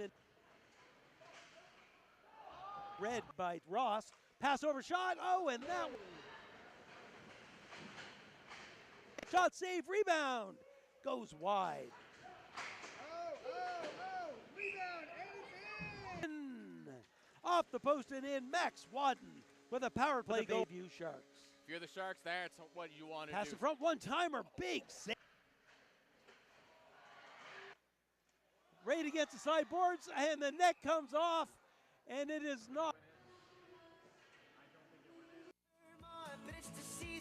Read by Ross. Pass over shot. Oh, and that one. Shot, save, rebound. Goes wide. Rebound, in. Off the post and in. Max Wadden with a power play goal. Bayview Sharks. If you're the Sharks, that's what you want to do. Pass in front, one-timer, big save. Right against the sideboards, and the net comes off, and it is not.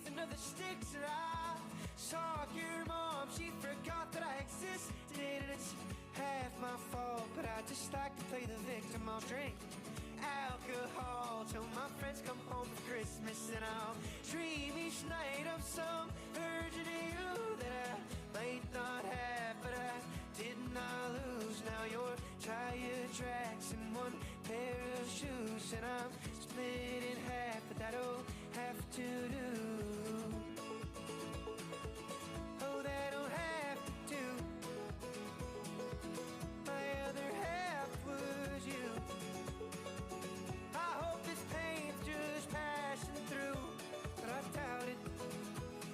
season of the sticks. And I saw your mom, she forgot that I existed. And it's half my fault, but I just like to play the victim. I'll drink alcohol till my friends come home for Christmas, and I'll dream each night of some version of you that I might not have, but I did not lose. Now you're tire tracks and one pair of shoes, and I'm split in half, but that'll have to do. Oh, that'll have to do. My other half was you. I hope this pain's just passing through, but I doubt it.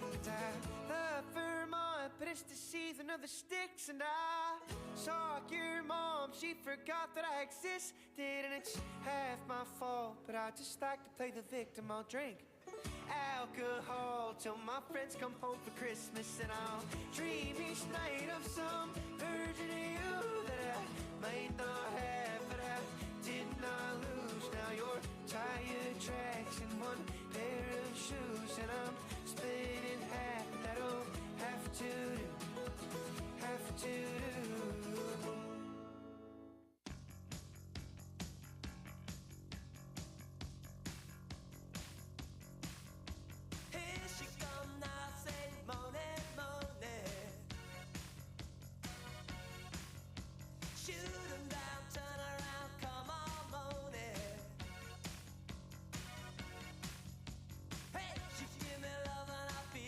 'Cause I love Vermont, but it's the season of the sticks. And I saw your mom, she forgot that I existed. And it's half my fault, but I just like to play the victim. I'll drink alcohol till my friends come home for Christmas, and I'll dream each night of some version of you that I might not have, but I did not lose. Now you're tire tracks and one pair of shoes, and I'm split in half. That'll have to do, have to do. Here she come now, say morning, morning. Shoot 'em down, turn around, come on, morning. Hey, she give me love and I feel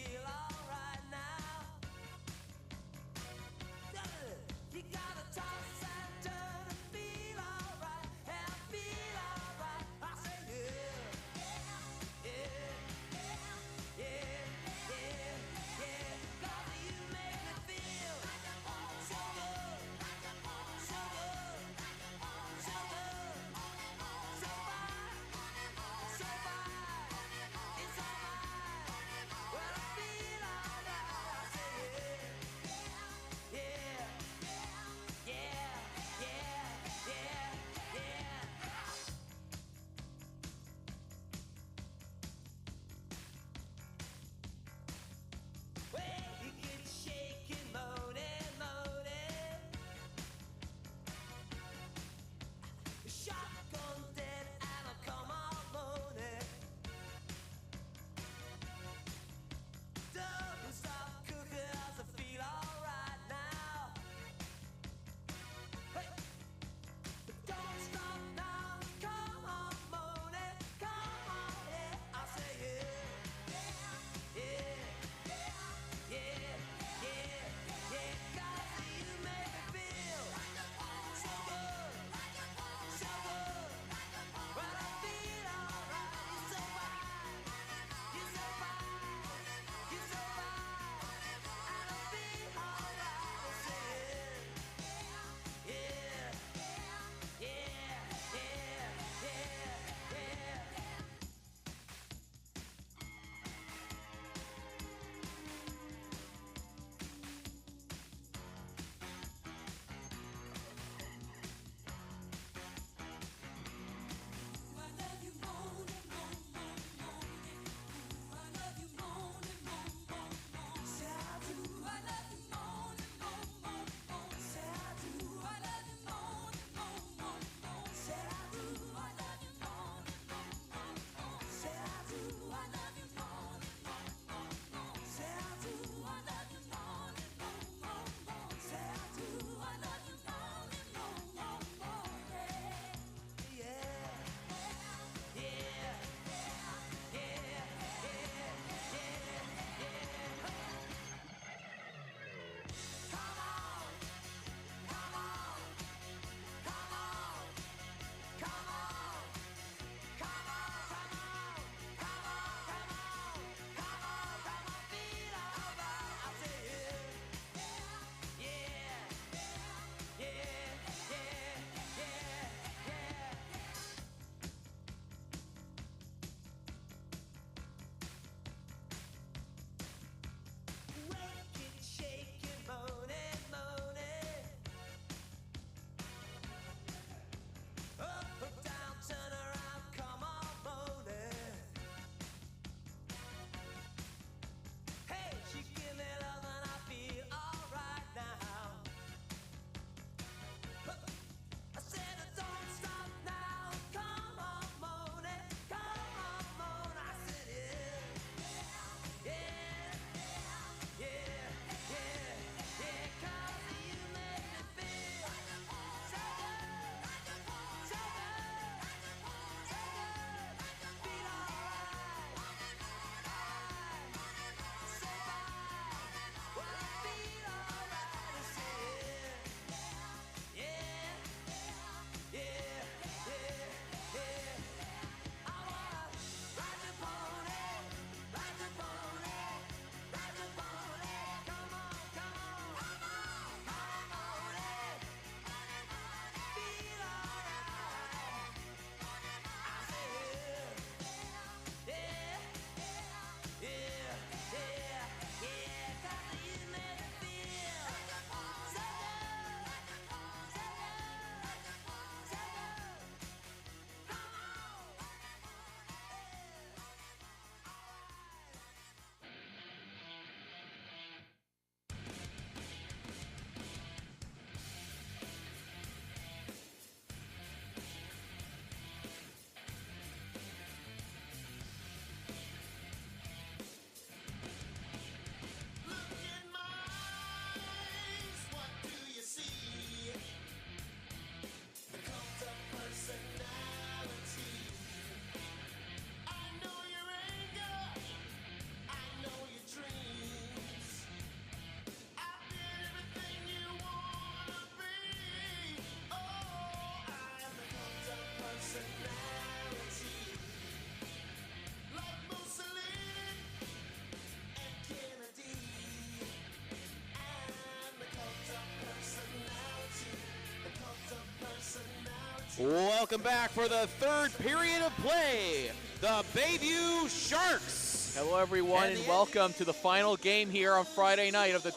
Welcome back for the third period of play. The Bayview Sharks. Hello, everyone, and welcome to the final game here on Friday night of the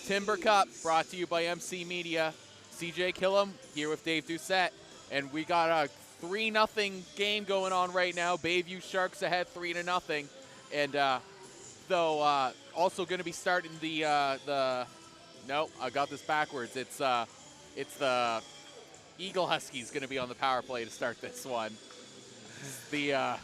Timber Cup, brought to you by MC Media. CJ Killam here with Dave Doucette, and we got a 3-0 game going on right now. Bayview Sharks ahead 3-0, and though also going to be starting no, I got this backwards. It's the Eagle Huskies going to be on the power play to start this one. The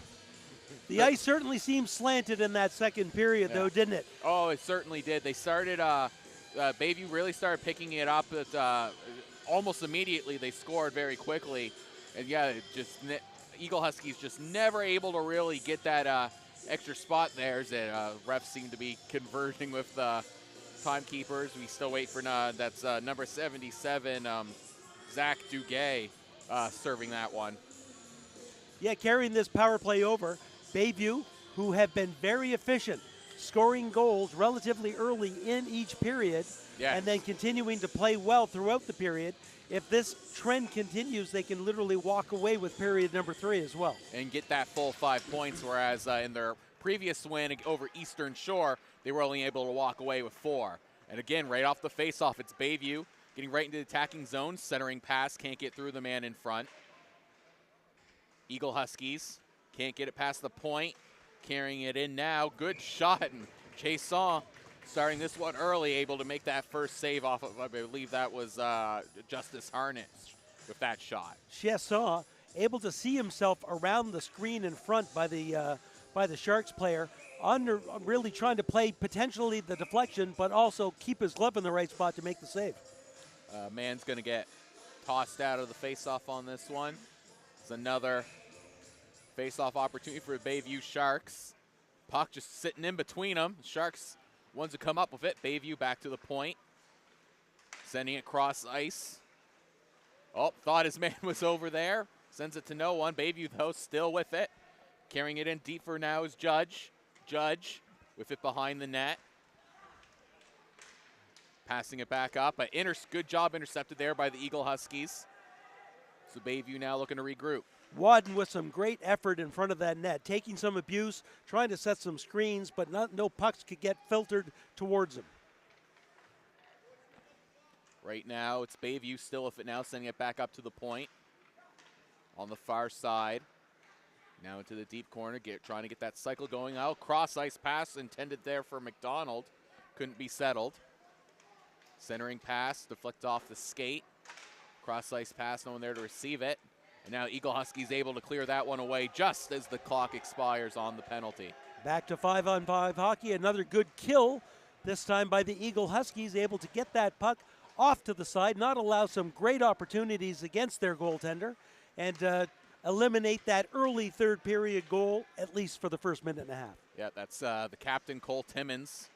ice certainly seemed slanted in that second period, though, didn't it? Oh, it certainly did. They started, Bayview really started picking it up at, almost immediately. They scored very quickly. And, yeah, Eagle Huskies just never able to really get that extra spot there. As refs seem to be converging with timekeepers. We still wait for that's number 77, Zach Duguay, serving that one. Yeah, carrying this power play over. Bayview, who have been very efficient, scoring goals relatively early in each period, and then continuing to play well throughout the period. If this trend continues, they can literally walk away with period number 3 as well. And get that full 5 points, whereas in their previous win over Eastern Shore, they were only able to walk away with 4. And again, right off the face-off, it's Bayview getting right into the attacking zone, centering pass, can't get through the man in front. Eagle Huskies can't get it past the point, carrying it in now. Good shot, and Chason starting this one early, able to make that first save off of, I believe that was Justice Harness with that shot. Chason able to see himself around the screen in front by the Sharks player, really trying to play potentially the deflection, but also keep his glove in the right spot to make the save. Man's going to get tossed out of the face-off on this one. It's another face-off opportunity for the Bayview Sharks. Puck just sitting in between them. Sharks ones to come up with it. Bayview back to the point. Sending it cross ice. Oh, thought his man was over there. Sends it to no one. Bayview, though, still with it. Carrying it in deep for now is Judge. Judge with it behind the net. Passing it back up. But good job intercepted there by the Eagle Huskies. So Bayview now looking to regroup. Wadden with some great effort in front of that net, taking some abuse, trying to set some screens, but no pucks could get filtered towards him. Right now, it's Bayview still with it now, sending it back up to the point. On the far side. Now into the deep corner, trying to get that cycle going out. Cross ice pass intended there for McDonald. Couldn't be settled. Centering pass, deflect off the skate. Cross ice pass, no one there to receive it. And now Eagle Huskies able to clear that one away just as the clock expires on the penalty. Back to 5-on-5 hockey. Another good kill, this time by the Eagle Huskies, able to get that puck off to the side, not allow some great opportunities against their goaltender, and eliminate that early third period goal, at least for the first minute and a half. Yeah, that's the captain, Cole Timmons,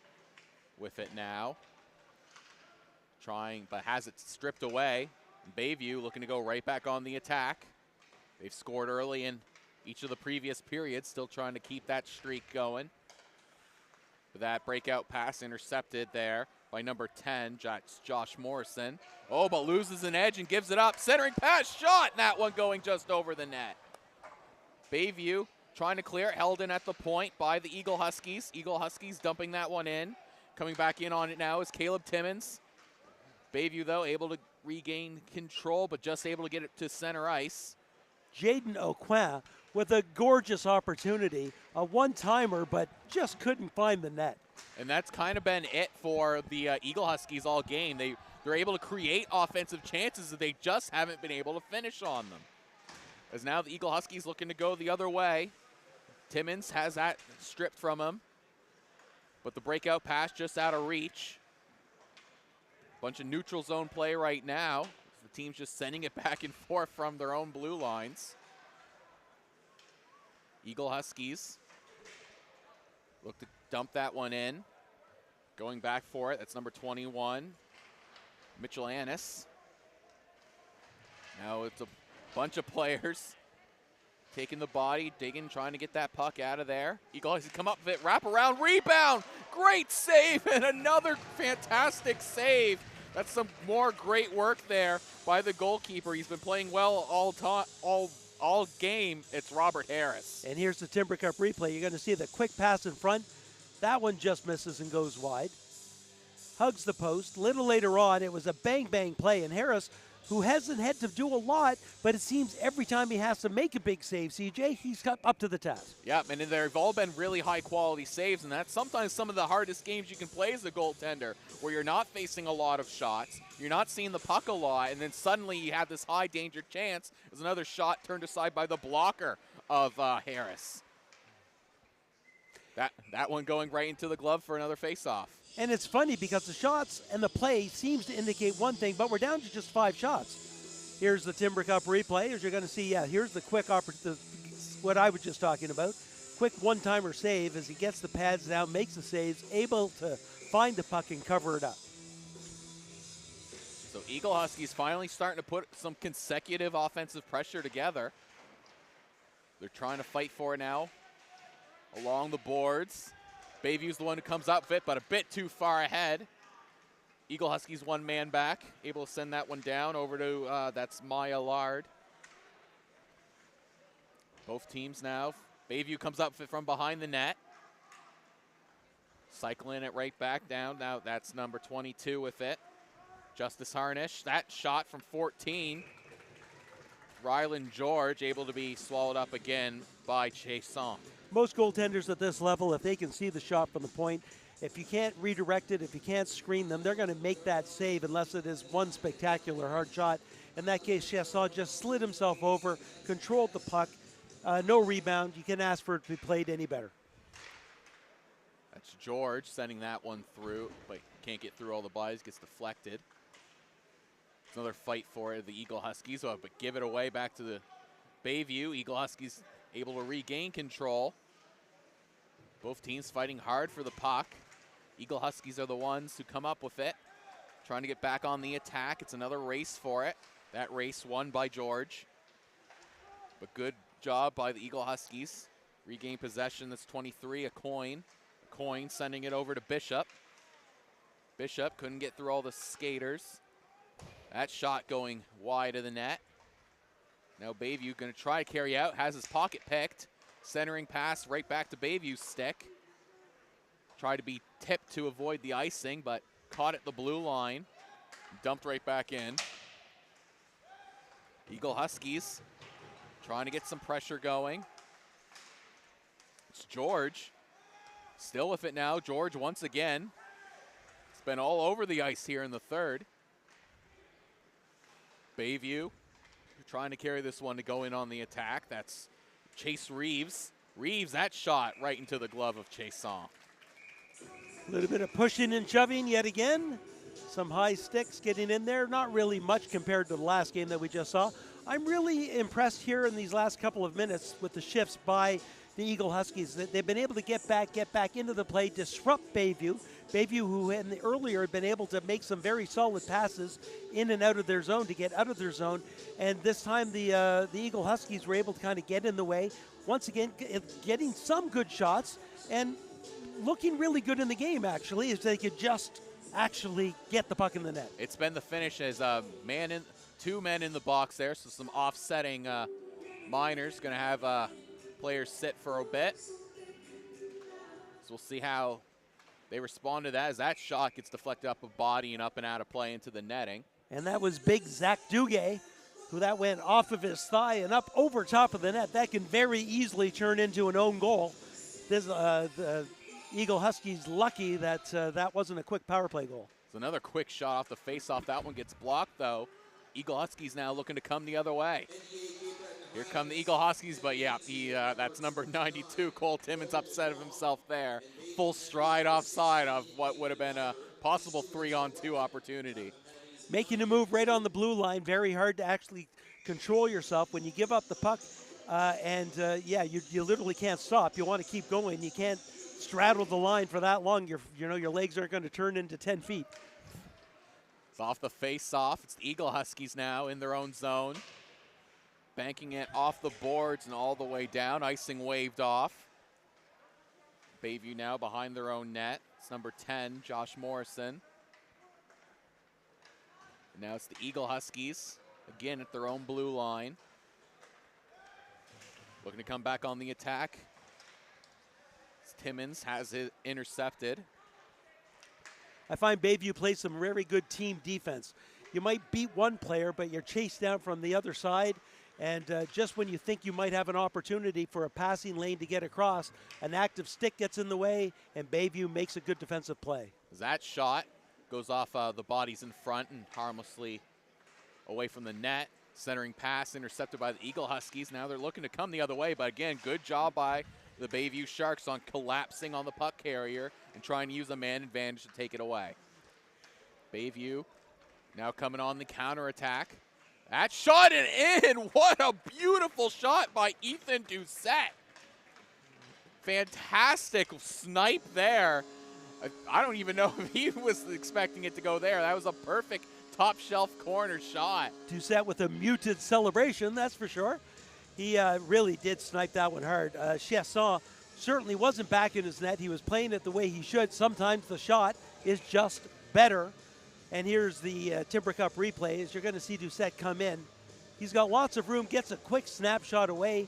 with it now. Trying, but has it stripped away. Bayview looking to go right back on the attack. They've scored early in each of the previous periods, still trying to keep that streak going. But that breakout pass intercepted there by number 10, Josh Morrison. Oh, but loses an edge and gives it up. Centering pass, shot, and that one going just over the net. Bayview trying to clear it, held in at the point by the Eagle Huskies. Eagle Huskies dumping that one in. Coming back in on it now is Caleb Timmons. Bayview, though, able to regain control, but just able to get it to center ice. Jaden Aucoin with a gorgeous opportunity, a one-timer, but just couldn't find the net. And that's kind of been it for the Eagle Huskies all game. They're able to create offensive chances that they just haven't been able to finish on them. As now the Eagle Huskies looking to go the other way. Timmons has that stripped from him, but the breakout pass just out of reach. Bunch of neutral zone play right now. The team's just sending it back and forth from their own blue lines. Eagle Huskies look to dump that one in. Going back for it, that's number 21, Mitchell Annis. Now it's a bunch of players taking the body, digging, trying to get that puck out of there. Eagle Huskies come up with it, wrap around, rebound. Great save, and another fantastic save That's some more great work there by the goalkeeper. He's been playing well all game. It's Robert Harris. And here's the Timber Cup replay. You're going to see the quick pass in front. That one just misses and goes wide. Hugs the post. Little later on, it was a bang-bang play, and Harris, who hasn't had to do a lot, but it seems every time he has to make a big save, CJ, he's up to the task. Yeah, and they've all been really high-quality saves, and that's sometimes some of the hardest games you can play as a goaltender, where you're not facing a lot of shots, you're not seeing the puck a lot, and then suddenly you have this high-danger chance. There's another shot turned aside by the blocker of Harris. That one going right into the glove for another face-off. And it's funny because the shots and the play seems to indicate one thing, but we're down to just 5 shots. Here's the Timber Cup replay. As you're going to see, here's the quick what I was just talking about. Quick one-timer save as he gets the pads down, makes the saves, able to find the puck and cover it up. So Eagle Huskies finally starting to put some consecutive offensive pressure together. They're trying to fight for it now along the boards. Bayview's the one who comes up with it, but a bit too far ahead. Eagle Huskies 1 man back, able to send that one down over to, that's Maya Lard. Both teams now. Bayview comes up from behind the net. Cycling it right back down. Now that's number 22 with it. Justice Harnish, that shot from 14. Ryland George able to be swallowed up again by Chason. Most goaltenders at this level, if they can see the shot from the point, if you can't redirect it, if you can't screen them, they're going to make that save unless it is one spectacular hard shot. In that case, Chasson just slid himself over, controlled the puck, no rebound. You can ask for it to be played any better. That's George sending that one through, but can't get through all the bodies, gets deflected. It's another fight for it, the Eagle Huskies, but give it away back to the Bayview. Eagle Huskies able to regain control. Both teams fighting hard for the puck. Eagle Huskies are the ones who come up with it, trying to get back on the attack. It's another race for it. That race won by George. But good job by the Eagle Huskies. Regain possession, that's 23, a coin. A coin sending it over to Bishop. Bishop couldn't get through all the skaters. That shot going wide of the net. Now Bayview going to try to carry out, has his pocket picked. Centering pass right back to Bayview's stick. Tried to be tipped to avoid the icing, but caught at the blue line. Dumped right back in. Eagle Huskies trying to get some pressure going. It's George. Still with it now. George once again. It's been all over the ice here in the third. Bayview trying to carry this one to go in on the attack. That's Chase Reeves. Reeves, that shot right into the glove of Chason. A little bit of pushing and shoving yet again. Some high sticks getting in there. Not really much compared to the last game that we just saw. I'm really impressed here in these last couple of minutes with the shifts by the Eagle Huskies. They've been able to get back into the play, disrupt Bayview. Bayview, who earlier had been able to make some very solid passes in and out of their zone to get out of their zone. And this time the Eagle Huskies were able to kind of get in the way. Once again, getting some good shots and looking really good in the game, actually, if they could just actually get the puck in the net. It's been the finish as two men in the box there, so some offsetting minors. Going to have players sit for a bit. So we'll see how they respond to that as that shot gets deflected up a body and up and out of play into the netting. And that was big Zach Duguay, who that went off of his thigh and up over top of the net. That can very easily turn into an own goal. This, the Eagle Huskies lucky that that wasn't a quick power play goal. It's another quick shot off the faceoff. That one gets blocked, though. Eagle Huskies now looking to come the other way. Here come the Eagle Huskies, but yeah, that's number 92. Cole Timmons upset of himself there. Full stride offside of what would have been a possible 3-on-2 opportunity. Making a move right on the blue line, very hard to actually control yourself when you give up the puck. You literally can't stop. You want to keep going. You can't straddle the line for that long. Your legs aren't going to turn into 10 feet. It's off the face-off. It's the Eagle Huskies now in their own zone. Banking it off the boards and all the way down. Icing waved off. Bayview now behind their own net. It's number 10, Josh Morrison. Now it's the Eagle Huskies, again at their own blue line. Looking to come back on the attack. Timmons has it intercepted. I find Bayview plays some very good team defense. You might beat one player, but you're chased down from the other side. And just when you think you might have an opportunity for a passing lane to get across, an active stick gets in the way, and Bayview makes a good defensive play. That shot goes off the bodies in front and harmlessly away from the net. Centering pass intercepted by the Eagle Huskies. Now they're looking to come the other way, but again, good job by the Bayview Sharks on collapsing on the puck carrier and trying to use a man advantage to take it away. Bayview now coming on the counterattack. That shot it in! What a beautiful shot by Ethan Doucette. Fantastic snipe there. I don't even know if he was expecting it to go there. That was a perfect top shelf corner shot. Doucette with a muted celebration, that's for sure. He really did snipe that one hard. Chasson certainly wasn't back in his net. He was playing it the way he should. Sometimes the shot is just better. And here's the Timber Cup replay as you're going to see Doucette come in. He's got lots of room, gets a quick snapshot away,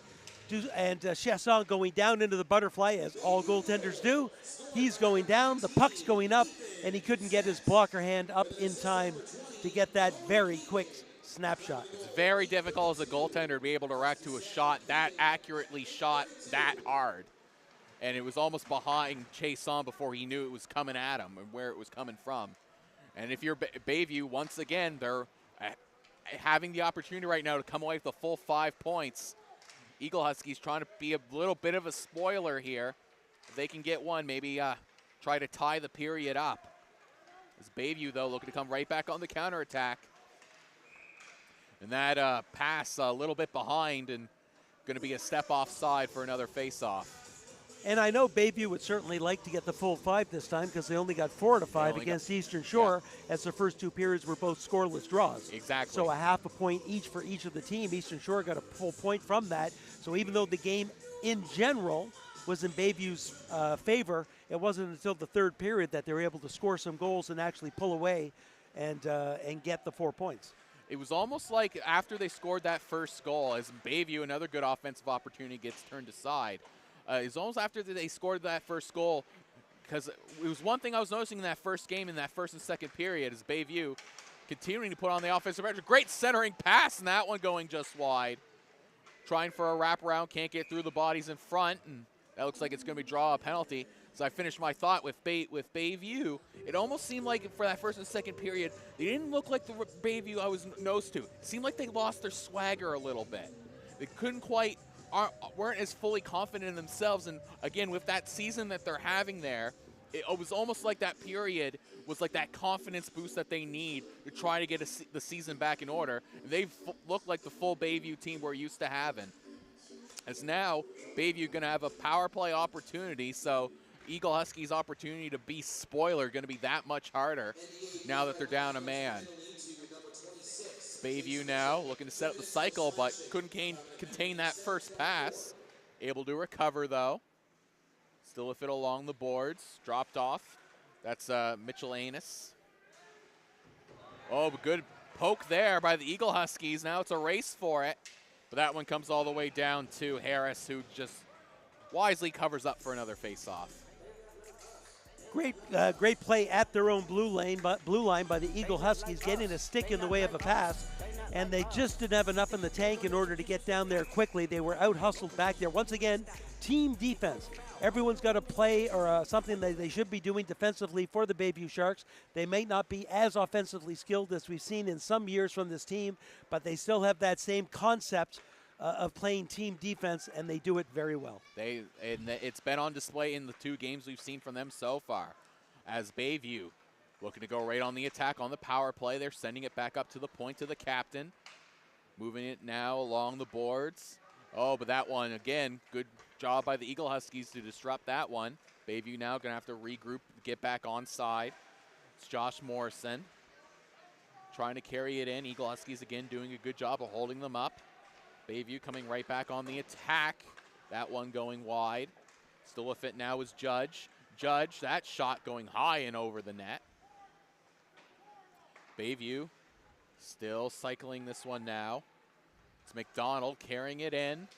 and Chasson going down into the butterfly, as all goaltenders do. He's going down, the puck's going up, and he couldn't get his blocker hand up in time to get that very quick snapshot. It's very difficult as a goaltender to be able to react to a shot that accurately shot that hard. And it was almost behind Chasson before he knew it was coming at him and where it was coming from. And if you're Bayview, once again, they're having the opportunity right now to come away with the full 5 points. Eagle Huskies trying to be a little bit of a spoiler here. If they can get one, maybe try to tie the period up. As Bayview, though, looking to come right back on the counterattack. And that pass a little bit behind and going to be a step offside for another face-off. And I know Bayview would certainly like to get the full 5 this time because they only got 4 to 5 against Eastern Shore, as the first 2 periods were both scoreless draws. Exactly. So a half a point each for each of the team. Eastern Shore got a full point from that. So even though the game in general was in Bayview's favor, it wasn't until the 3rd period that they were able to score some goals and actually pull away and get the 4 points. It was almost like after they scored that first goal, as Bayview, another good offensive opportunity, gets turned aside. It's almost after they scored that first goal, because it was one thing I was noticing in that first game, in that first and second period, is Bayview continuing to put on the offensive pressure. Great centering pass, and that one going just wide. Trying for a wraparound, can't get through the bodies in front, and that looks like it's going to be draw a penalty. So I finished my thought with Bayview. It almost seemed like for that first and second period, they didn't look like the Bayview I was nose to. It seemed like they lost their swagger a little bit. They couldn't quite, weren't as fully confident in themselves. And again, with that season that they're having there, it was almost like that period was like that confidence boost that they need to try to get the season back in order. And they've looked like the full Bayview team we're used to having. As now, Bayview going to have a power play opportunity, so Eagle Huskies' opportunity to be spoiler going to be that much harder now that they're down a man. Bayview now looking to set up the cycle, but couldn't contain that first pass. Able to recover, though. Still with it along the boards. Dropped off. That's Mitchell Anus. Oh, good poke there by the Eagle Huskies. Now it's a race for it. But that one comes all the way down to Harris, who just wisely covers up for another face-off. Great play at their own blue line by the Eagle Huskies, getting a stick in the way of a pass, and they just didn't have enough in the tank in order to get down there quickly. They were out-hustled back there. Once again, team defense. Everyone's got to play or something that they should be doing defensively for the Bayview Sharks. They may not be as offensively skilled as we've seen in some years from this team, but they still have that same concept of playing team defense, and they do it very well. It's been on display in the 2 games we've seen from them so far. As Bayview looking to go right on the attack on the power play. They're sending it back up to the point to the captain. Moving it now along the boards. Oh, but that one, again, good job by the Eagle Huskies to disrupt that one. Bayview now going to have to regroup, get back on side. It's Josh Morrison trying to carry it in. Eagle Huskies, again, doing a good job of holding them up. Bayview coming right back on the attack. That one going wide. Still with it now is Judge. Judge, that shot going high and over the net. Bayview Still cycling this one now. It's McDonald carrying it in.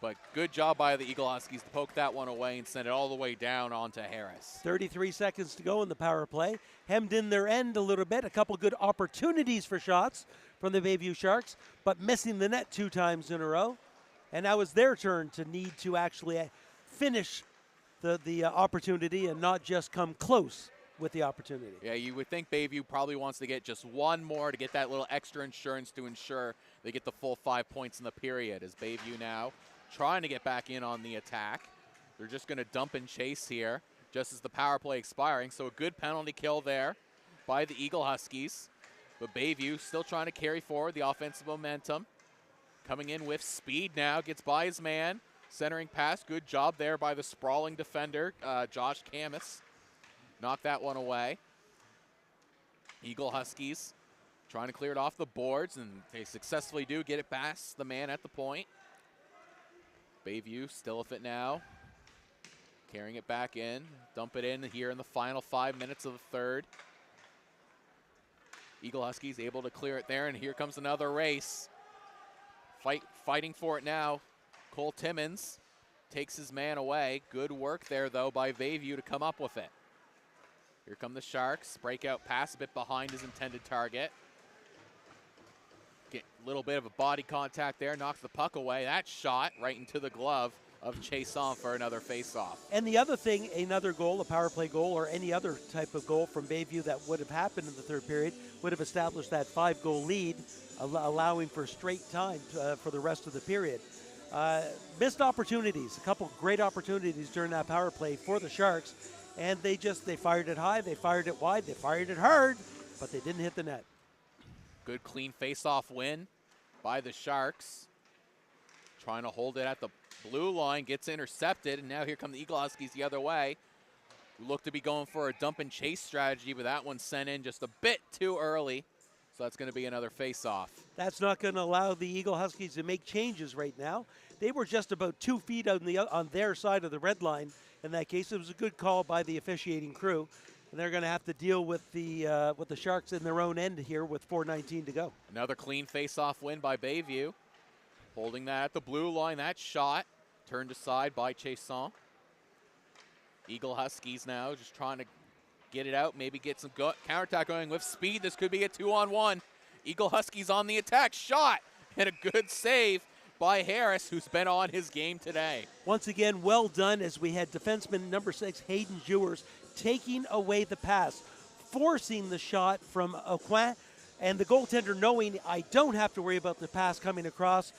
But good job by the Eagle Huskies to poke that one away and send it all the way down onto Harris. 33 seconds to go in the power play. Hemmed in their end a little bit. A couple good opportunities for shots from the Bayview Sharks, but missing the net 2 times in a row. And now it's their turn to need to actually finish the opportunity and not just come close with the opportunity. Yeah, you would think Bayview probably wants to get just one more to get that little extra insurance to ensure they get the full 5 points in the period. As Bayview now trying to get back in on the attack. They're just going to dump and chase here just as the power play expiring. So a good penalty kill there by the Eagle Huskies. But Bayview still trying to carry forward the offensive momentum. Coming in with speed now, gets by his man. Centering pass, good job there by the sprawling defender, Josh Camus. Knocked that one away. Eagle Huskies trying to clear it off the boards, and they successfully do get it past the man at the point. Bayview still with it now. Carrying it back in. Dump it in here in the final 5 minutes of the third. Eagle Huskies able to clear it there, and here comes another race. Fighting for it now. Cole Timmons takes his man away. Good work there, though, by Bayview to come up with it. Here come the Sharks. Breakout pass a bit behind his intended target. Get a little bit of a body contact there. Knocks the puck away. That shot right into the glove of Chason for another face-off. And the other thing, another goal, a power play goal, or any other type of goal from Bayview that would have happened in the third period would have established that 5-goal lead, allowing for straight time for the rest of the period. Missed opportunities, a couple great opportunities during that power play for the Sharks, and they fired it high, they fired it wide, they fired it hard, but they didn't hit the net. Good clean face-off win by the Sharks. Trying to hold it at the blue line, gets intercepted, and now here come the Eagle Huskies the other way. Look to be going for a dump and chase strategy, but that one sent in just a bit too early. So that's going to be another face-off. That's not going to allow the Eagle Huskies to make changes right now. They were just about 2 feet on their side of the red line. In that case, it was a good call by the officiating crew. And they're going to have to deal with the Sharks in their own end here with 4:19 to go. Another clean face-off win by Bayview. Holding that at the blue line. That shot turned aside by Chason. Eagle Huskies now just trying to get it out, maybe get some counterattack going with speed. This could be a 2-on-1. Eagle Huskies on the attack. Shot and a good save by Harris, who's been on his game today. Once again, well done as we had defenseman number 6, Hayden Jewers, taking away the pass, forcing the shot from Aucoin, and the goaltender knowing I don't have to worry about the pass coming across.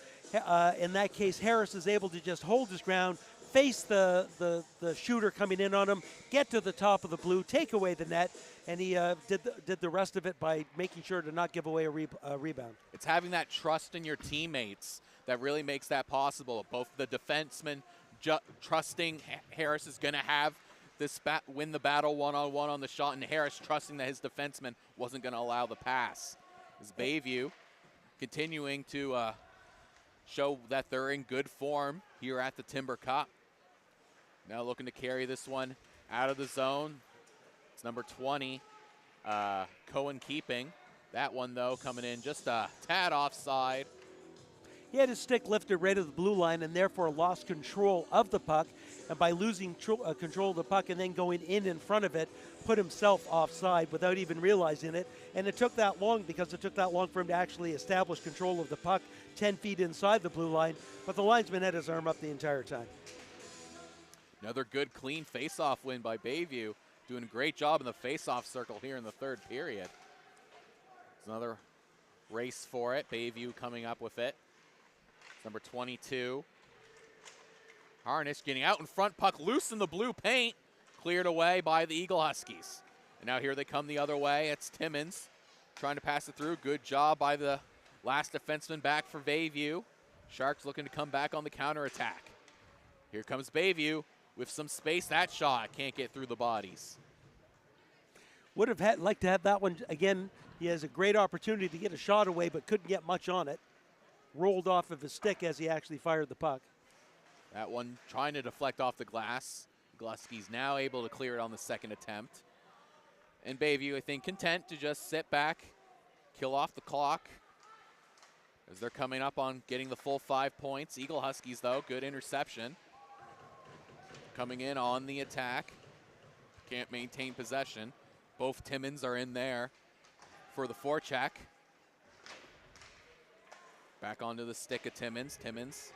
In that case, Harris is able to just hold his ground, face the shooter coming in on him, get to the top of the blue, take away the net, and he did the rest of it by making sure to not give away a rebound. It's having that trust in your teammates that really makes that possible. Both the defenseman trusting Harris is going to have this win the battle one-on-one on the shot, and Harris trusting that his defenseman wasn't going to allow the pass. As Bayview continuing to show that they're in good form here at the Timber Cup. Now looking to carry this one out of the zone. It's number 20, Cohen keeping. That one, though, coming in just a tad offside. He had his stick lifted right at the blue line and therefore lost control of the puck. And by losing control of the puck and then going in front of it, put himself offside without even realizing it. And it took that long because it took that long for him to actually establish control of the puck 10 feet inside the blue line. But the linesman had his arm up the entire time. Another good, clean face-off win by Bayview. Doing a great job in the face-off circle here in the third period. It's another race for it. Bayview coming up with it. Number 22. Harnish getting out in front. Puck loose in the blue paint. Cleared away by the Eagle Huskies. And now here they come the other way. It's Timmons trying to pass it through. Good job by the last defenseman back for Bayview. Sharks looking to come back on the counterattack. Here comes Bayview with some space. That shot can't get through the bodies. Would have liked to have that one again. He has a great opportunity to get a shot away, but couldn't get much on it. Rolled off of his stick as he actually fired the puck. That one trying to deflect off the glass. Glusky's now able to clear it on the second attempt. And Bayview, I think, content to just sit back, kill off the clock as they're coming up on getting the full 5 points. Eagle Huskies, though, good interception. Coming in on the attack. Can't maintain possession. Both Timmins are in there for the forecheck. Back onto the stick of Timmins. Timmins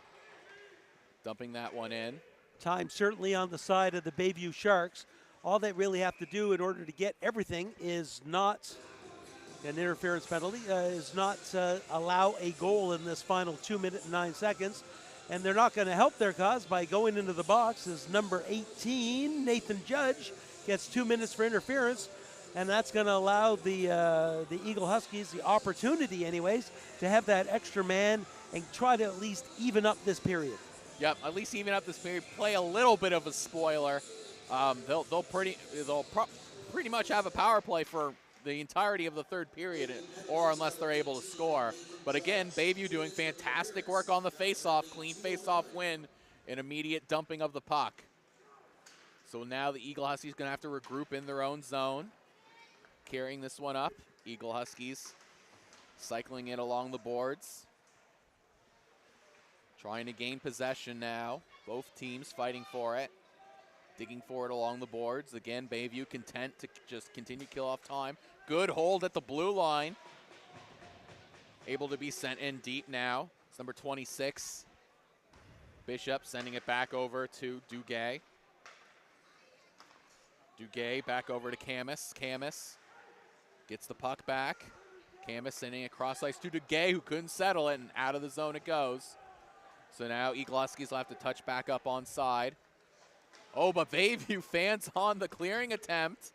dumping that one in. Time certainly on the side of the Bayview Sharks. All they really have to do in order to get everything is not an interference penalty, is not allow a goal in this final 2 minutes and 9 seconds. And they're not going to help their cause by going into the box as number 18, Nathan Judge, gets 2 minutes for interference. And that's going to allow the Eagle Huskies the opportunity, anyways, to have that extra man and try to at least even up this period. Yep, at least even up this period, play a little bit of a spoiler. They'll pretty much have a power play for the entirety of the third period, or unless they're able to score. But again, Bayview doing fantastic work on the faceoff, clean faceoff win, and immediate dumping of the puck. So now the Eagle Huskies going to have to regroup in their own zone. Carrying this one up, Eagle Huskies cycling it along the boards. Trying to gain possession now. Both teams fighting for it. Digging for it along the boards. Again, Bayview content to just continue kill off time. Good hold at the blue line. Able to be sent in deep now. It's number 26. Bishop sending it back over to Duguay. Duguay back over to Camus. Camus gets the puck back. Camus sending it cross ice to Duguay, who couldn't settle it, and out of the zone it goes. So now Eagle Huskies will have to touch back up on side. Oh, but Bayview fans on the clearing attempt.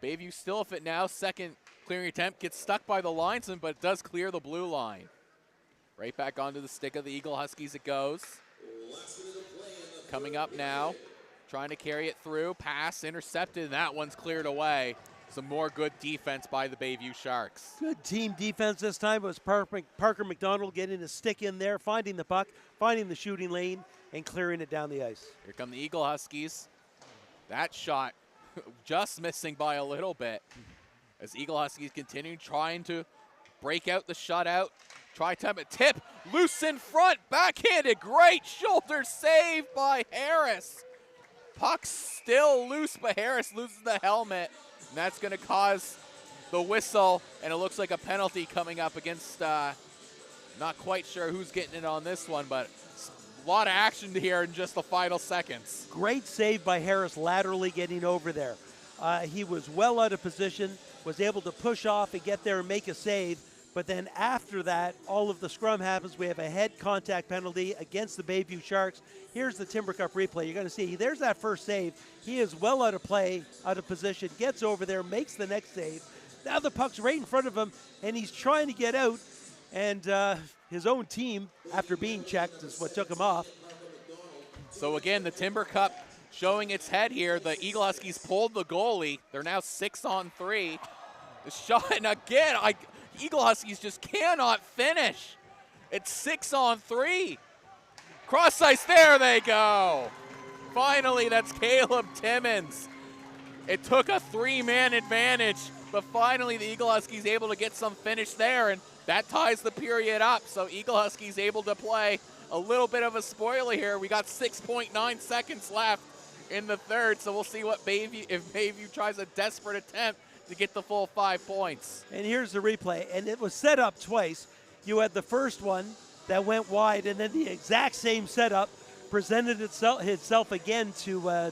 Bayview still if it now. Second clearing attempt gets stuck by the linesman, but it does clear the blue line. Right back onto the stick of the Eagle Huskies it goes. Coming up now, trying to carry it through. Pass intercepted, and that one's cleared away. Some more good defense by the Bayview Sharks. Good team defense this time. It was Parker McDonald getting his stick in there, finding the puck, finding the shooting lane, and clearing it down the ice. Here come the Eagle Huskies. That shot just missing by a little bit. As Eagle Huskies continue trying to break out the shutout. Try time at tip. Loose in front. Backhanded. Great shoulder save by Harris. Puck still loose, but Harris loses the helmet. And that's going to cause the whistle, and it looks like a penalty coming up against, not quite sure who's getting it on this one, but a lot of action here in just the final seconds. Great save by Harris laterally getting over there. He was well out of position, was able to push off and get there and make a save, but then after that, all of the scrum happens. We have a head contact penalty against the Bayview Sharks. Here's the Timber Cup replay. You're going to see there's that first save. He is well out of play, out of position, gets over there, makes the next save. Now the puck's right in front of him, and he's trying to get out, and his own team, after being checked, is what took him off. So again, the Timber Cup showing its head here. The Eagle Huskies pulled the goalie. They're now 6-on-3. The shot, and again, Eagle Huskies just cannot finish. It's 6-on-3. Cross ice, there they go. Finally, that's Caleb Timmins. It took a 3-man advantage, but finally the Eagle Huskies able to get some finish there, and that ties the period up. So Eagle Huskies able to play a little bit of a spoiler here. We got 6.9 seconds left in the third, so we'll see what if Bayview tries a desperate attempt to get the full 5 points. And here's the replay, and it was set up twice. You had the first one that went wide, and then the exact same setup presented itself again to,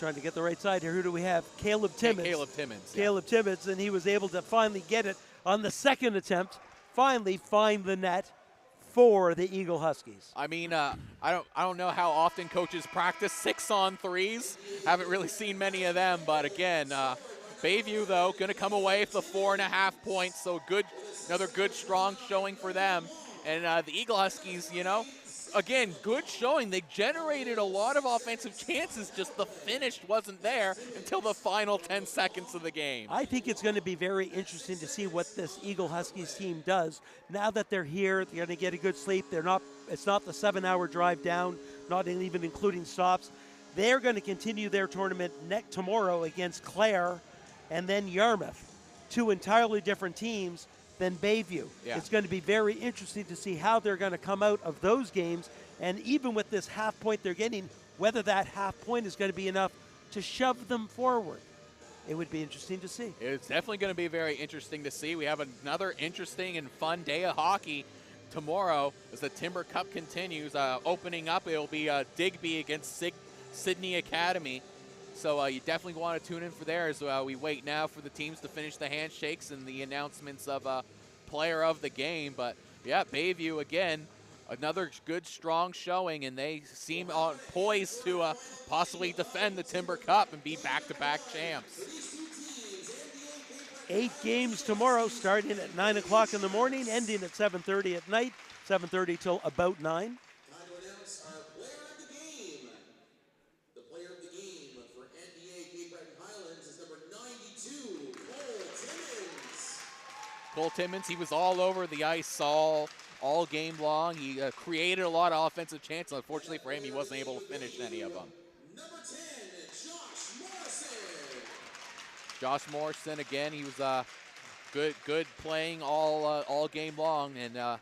trying to get the right side here. Who do we have? Caleb Timmins. Caleb Timmins. Caleb Timmins, and he was able to finally get it on the second attempt, finally find the net for the Eagle Huskies. I mean, I don't know how often coaches practice 6-on-3s. Haven't really seen many of them, but again, Bayview, though, going to come away with the 4.5 points, so another good, strong showing for them. And the Eagle Huskies, again, good showing. They generated a lot of offensive chances, just the finish wasn't there until the final 10 seconds of the game. I think it's going to be very interesting to see what this Eagle Huskies team does. Now that they're here, they're going to get a good sleep. It's not the 7-hour drive down, not even including stops. They're going to continue their tournament tomorrow against Clare and then Yarmouth. two entirely different teams than Bayview. Yeah. It's going to be very interesting to see how they're going to come out of those games, and even with this half point they're getting, whether that half point is going to be enough to shove them forward. It would be interesting to see. It's definitely going to be very interesting to see. We have another interesting and fun day of hockey tomorrow as the Timber Cup continues. Opening up, it'll be Digby against Sydney Academy. So you definitely want to tune in for there as we wait now for the teams to finish the handshakes and the announcements of player of the game. But yeah, Bayview again, another good, strong showing, and they seem poised to possibly defend the Timber Cup and be back-to-back champs. 8 games tomorrow, starting at 9 o'clock in the morning, ending at 7:30 at night, 7:30 till about 9. Time to announce our player of the game. The player of the game for NDA Cape Breton Highlands is number 92, Cole Timmons. Cole Timmons, he was all over the ice all game long. He created a lot of offensive chances. Unfortunately for him, he wasn't able to finish any of them. Number 10, Josh Morrison. Josh Morrison, again, he was good playing all game long, and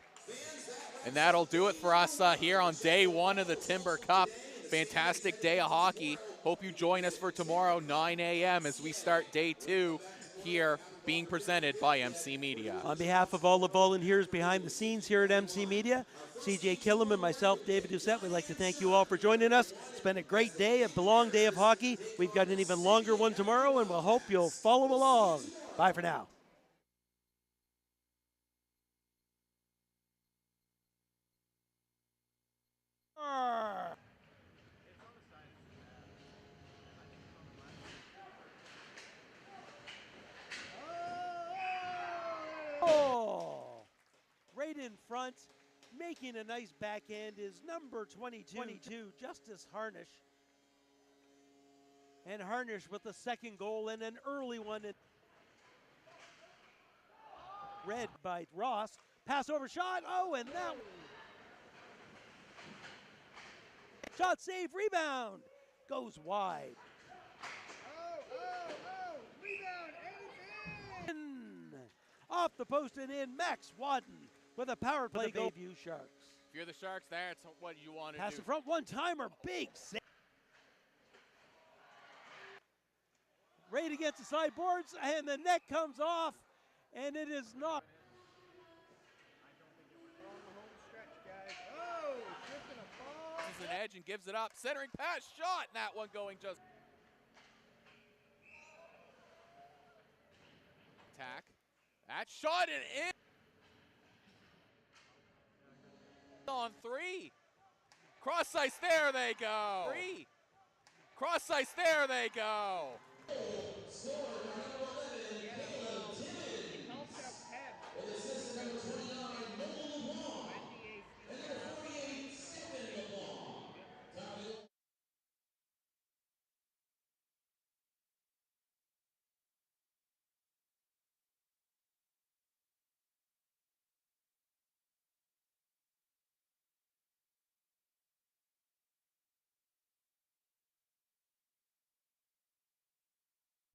that'll do it for us here on day 1 of the Timber Cup. Fantastic day of hockey. Hope you join us for tomorrow, 9 a.m. as we start day 2 here, being presented by MC Media. On behalf of all the volunteers behind the scenes here at MC Media, CJ Killam and myself, David Doucette, we'd like to thank you all for joining us. It's been a great day, a long day of hockey. We've got an even longer one tomorrow, and we'll hope you'll follow along. Bye for now. Right in front, making a nice backhand is number 22, Justice Harnish. And Harnish with the second goal and an early one. Read by Ross. Pass over shot. Oh, and that shot save, rebound. Goes wide. Rebound, In. Off the post and in, Max Wadden with a power play goal. Bayview Sharks. If you're the Sharks, that's what you want to Pass do. in front, one-timer, big save. Right against the sideboards, and the net comes off, and it is not. Oh, shifting a ball. Uses an edge and gives it up. Centering pass, shot, and that one going just. Attack. That shot and in. On 3. Cross ice, there they go. 3. Cross ice, there they go.